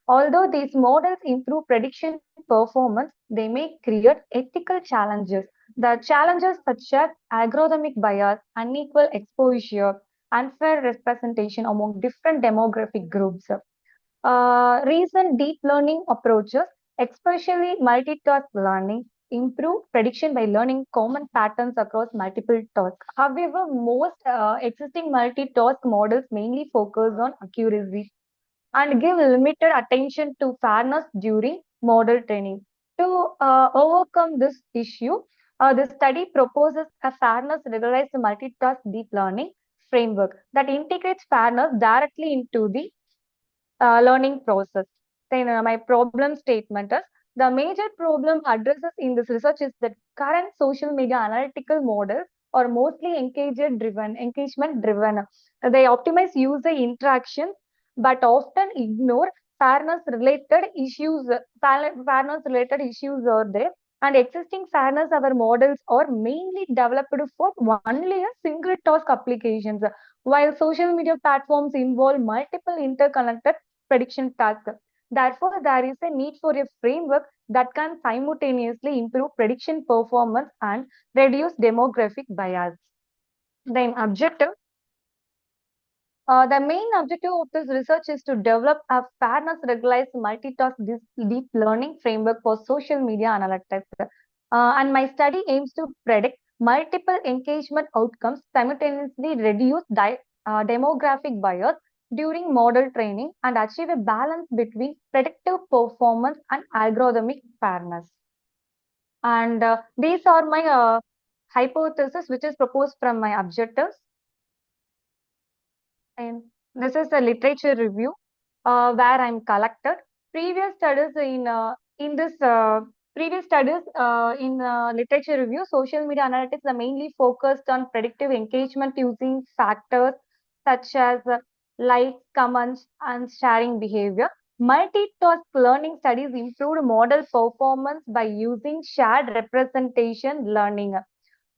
Although these models improve prediction performance, they may create ethical challenges. The challenges such as algorithmic bias, unequal exposure, unfair representation among different demographic groups. Recent deep learning approaches, especially multitask learning, improve prediction by learning common patterns across multiple tasks. However, most existing multitask models mainly focus on accuracy and give limited attention to fairness during model training. To overcome this issue, the study proposes a fairness regularized multitask deep learning framework that integrates fairness directly into the learning process. Then my problem statement is the major problem addresses in this research is that current social media analytical models are mostly engagement driven. They optimize user interaction but often ignore fairness related issues are there, and existing fairness our models are mainly developed for only a single task applications, while social media platforms involve multiple interconnected prediction tasks. Therefore, there is a need for a framework that can simultaneously improve prediction performance and reduce demographic bias. Then objective. The main objective of this research is to develop a fairness regularized multitask deep learning framework for social media analytics. And my study aims to predict multiple engagement outcomes, simultaneously reduce demographic bias during model training, and achieve a balance between predictive performance and algorithmic fairness. And these are my hypothesis, which is proposed from my objectives. And this is a literature review where I'm collected. Previous studies in this previous studies in literature review, social media analytics are mainly focused on predictive engagement using factors such as likes, comments, and sharing behavior. Multi-task learning studies improved model performance by using shared representation learning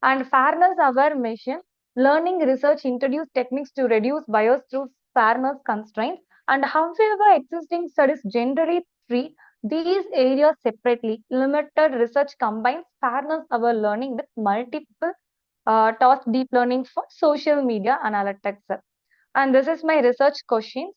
and fairness aware mission. Learning research introduced techniques to reduce bias through fairness constraints, and however, existing studies generally treat these areas separately. Limited research combines fairness aware learning with multiple task deep learning for social media analytics. And this is my research questions.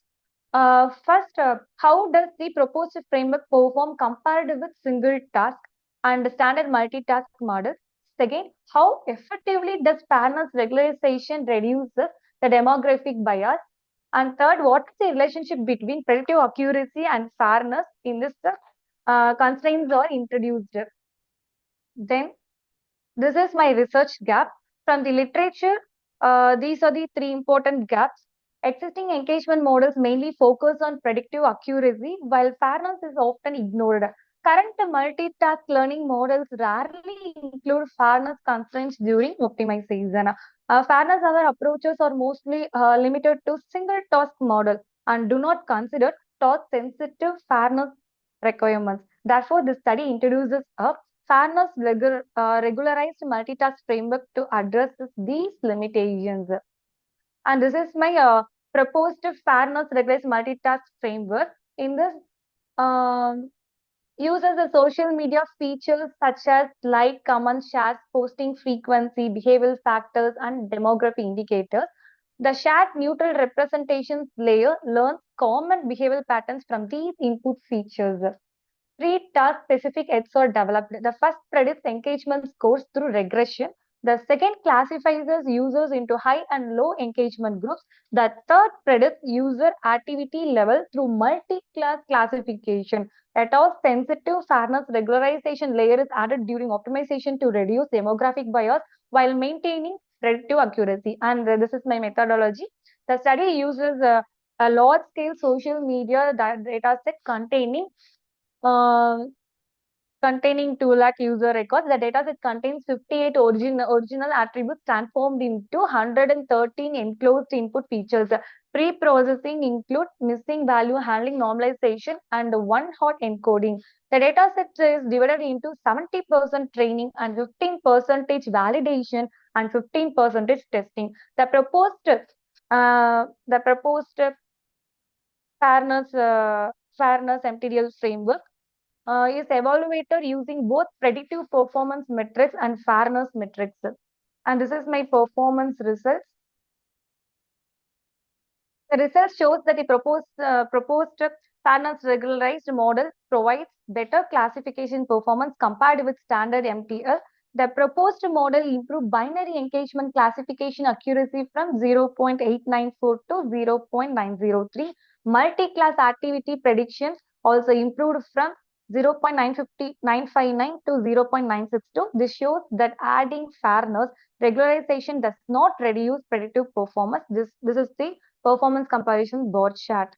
First, how does the proposed framework perform compared with single task and standard multitask models? Second, how effectively does fairness regularization reduce the demographic bias? And third, what is the relationship between predictive accuracy and fairness in this constraints are introduced? Then, this is my research gap. From the literature, these are the three important gaps. Existing engagement models mainly focus on predictive accuracy, while fairness is often ignored. Current multitask learning models rarely include fairness constraints during optimization. Fairness aware approaches are mostly limited to single task model and do not consider task sensitive fairness requirements. Therefore, this study introduces a fairness regularized multitask framework to address these limitations. And this is my proposed fairness regularized multitask framework. In this, uses the social media features such as like, comments, shares, posting frequency, behavioral factors, and demography indicators. The shared neutral representations layer learns common behavioral patterns from these input features. Three task-specific heads are developed. The first predicts engagement scores through regression. The second classifies users into high and low engagement groups. The third predicts user activity level through multi-class classification. A task-sensitive fairness regularization layer is added during optimization to reduce demographic bias while maintaining predictive accuracy. And this is my methodology. The study uses a large-scale social media data set uh, containing 2 lakh user records. The dataset contains 58 original attributes transformed into 113 enclosed input features. Pre-processing include missing value handling, normalization, and one-hot encoding. The dataset is divided into 70% training and 15% validation and 15% testing. The proposed fairness MTDL framework is evaluated using both predictive performance metrics and fairness metrics. And this is my performance results. The result shows that the proposed fairness regularized model provides better classification performance compared with standard MTL. The proposed model improved binary engagement classification accuracy from 0.894 to 0.903. Multi-class activity predictions also improved from 0.959 to 0.962. This shows that adding fairness regularization does not reduce predictive performance. This is the performance comparison bar chart.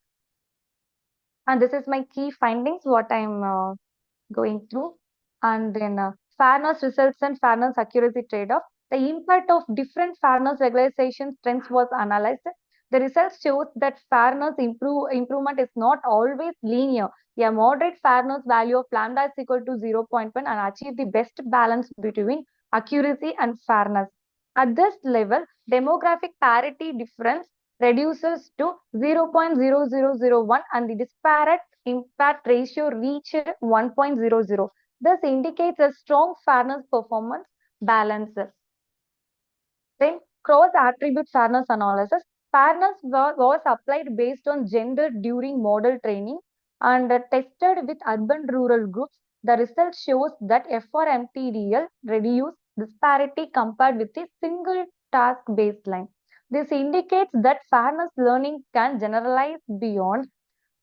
And this is my key findings, what I'm going through. And then fairness results and fairness accuracy trade-off. The impact of different fairness regularization trends was analyzed. The results shows that fairness improvement is not always linear. A moderate fairness value of lambda is equal to 0.1 and achieve the best balance between accuracy and fairness. At this level, demographic parity difference reduces to 0.0001 and the disparate impact ratio reached 1.00. This indicates a strong fairness performance balance. Then cross-attribute fairness analysis. Fairness was applied based on gender during model training and tested with urban-rural groups. The result shows that FRMTDL reduced disparity compared with a single task baseline. This indicates that fairness learning can generalize beyond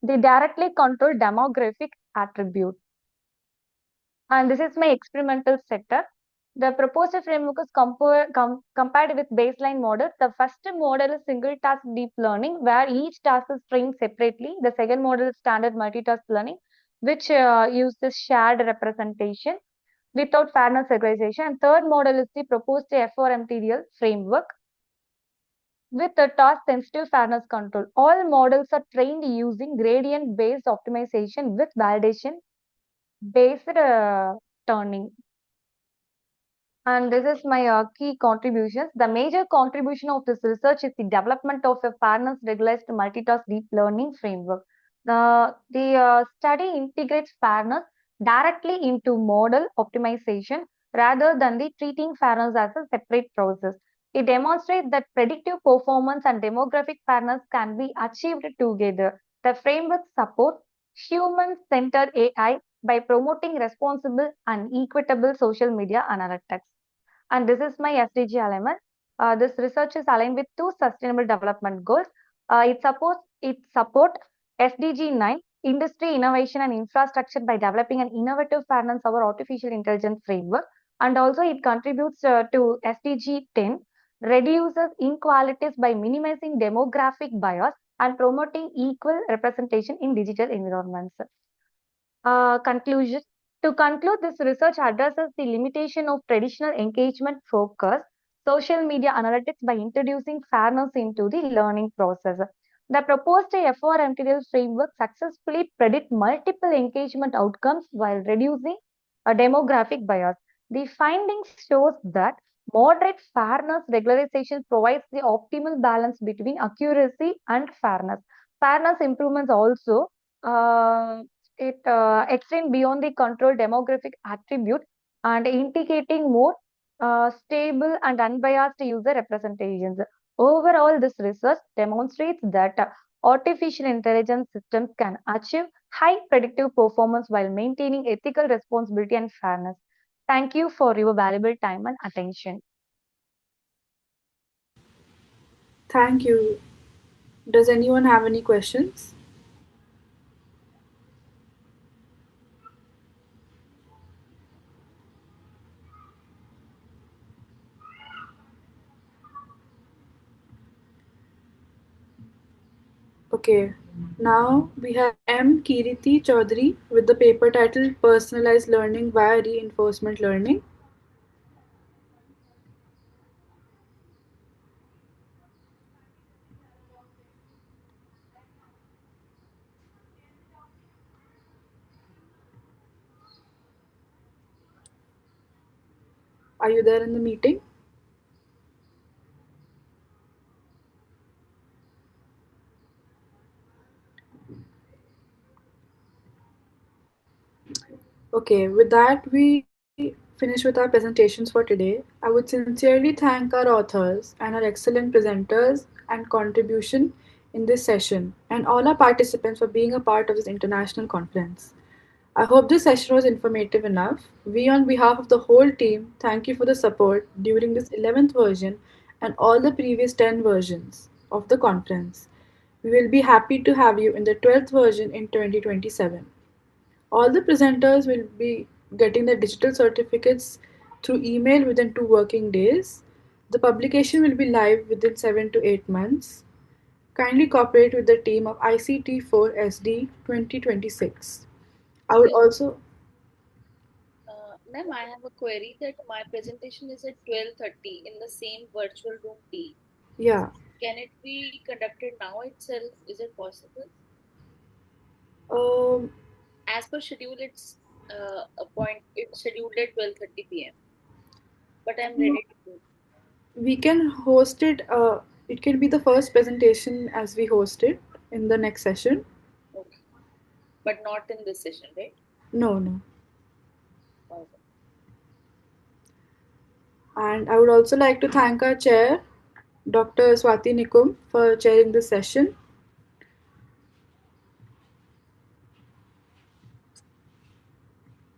the directly controlled demographic attribute. And this is my experimental setup. The proposed framework is compared with baseline models. The first model is single task deep learning, where each task is trained separately. The second model is standard multitask learning, which uses shared representation without fairness regularization. And third model is the proposed FRMTDL framework with the task sensitive fairness control. All models are trained using gradient based optimization with validation based turning. And this is my key contributions. The major contribution of this research is the development of a fairness regularized multitask deep learning framework. The study integrates fairness directly into model optimization rather than the treating fairness as a separate process. It demonstrates that predictive performance and demographic fairness can be achieved together. The framework supports human-centered AI by promoting responsible and equitable social media analytics. and this is my SDG alignment. This research is aligned with two sustainable development goals. It support SDG 9, industry innovation and infrastructure by developing an innovative fairness over artificial intelligence framework, and also it contributes to SDG 10, reduces inequalities by minimizing demographic bias and promoting equal representation in digital environments. Conclusion. To conclude, this research addresses the limitation of traditional engagement focus social media analytics by introducing fairness into the learning process. The proposed FRMTDL framework successfully predict multiple engagement outcomes while reducing a demographic bias. The findings shows that moderate fairness regularization provides the optimal balance between accuracy and fairness. Fairness improvements also extend beyond the control demographic attribute and indicating more stable and unbiased user representations. Overall, this research demonstrates that artificial intelligence systems can achieve high predictive performance while maintaining ethical responsibility and fairness. Thank you for your valuable time and attention. Thank you. Does anyone have any questions? Okay, now we have M. Kiriti Chaudhary with the paper title Personalized Learning via Reinforcement Learning. Are you there in the meeting? Okay, with that, we finish with our presentations for today. I would sincerely thank our authors and our excellent presenters and contribution in this session, and all our participants for being a part of this international conference. I hope this session was informative enough. We, on behalf of the whole team, thank you for the support during this 11th version and all the previous 10 versions of the conference. We will be happy to have you in the 12th version in 2027. All the presenters will be getting their digital certificates through email within 2 working days. The publication will be live within 7 to 8 months. Kindly cooperate with the team of ICT4SD 2026. I would also. Ma'am, I have a query that my presentation is at 12:30 in the same virtual room D. Yeah. Can it be conducted now itself? Is it possible? Um, As per schedule, it's scheduled at 12:30 p.m. But I'm ready to do. we can host it. It can be the first presentation as we host it in the next session. Okay. But not in this session, right? No, no. Okay. And I would also like to thank our chair, Dr. Swati Nikum, for chairing this session.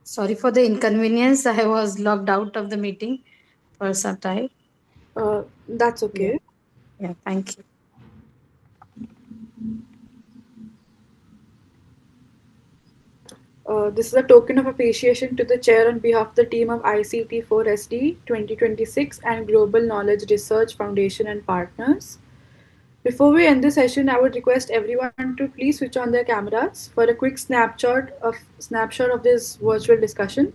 Sorry for the inconvenience. I was logged out of the meeting for some time. That's okay. Yeah, thank you. This is a token of appreciation to the chair on behalf of the team of ICT4SD 2026 and Global Knowledge Research Foundation and partners. Before we end the session, I would request everyone to please switch on their cameras for a quick snapshot of this virtual discussion.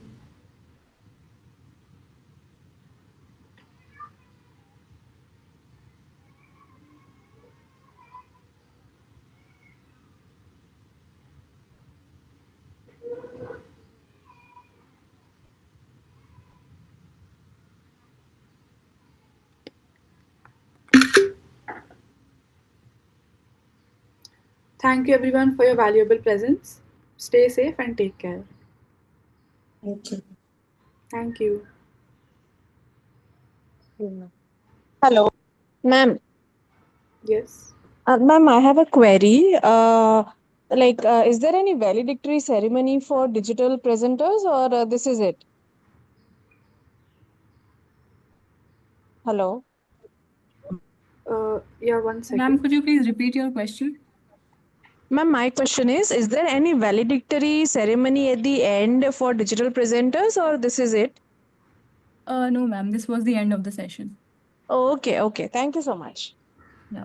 Thank you everyone for your valuable presence. Stay safe and take care. Thank you. Thank you. Hello, ma'am. Yes. Ma'am, I have a query. Is there any valedictory ceremony for digital presenters, or this is it? Hello. Yeah, one second. Ma'am, could you please repeat your question? Ma'am, my question is there any valedictory ceremony at the end for digital presenters, or this is it? No, ma'am. This was the end of the session. Okay. Thank you so much. Yeah.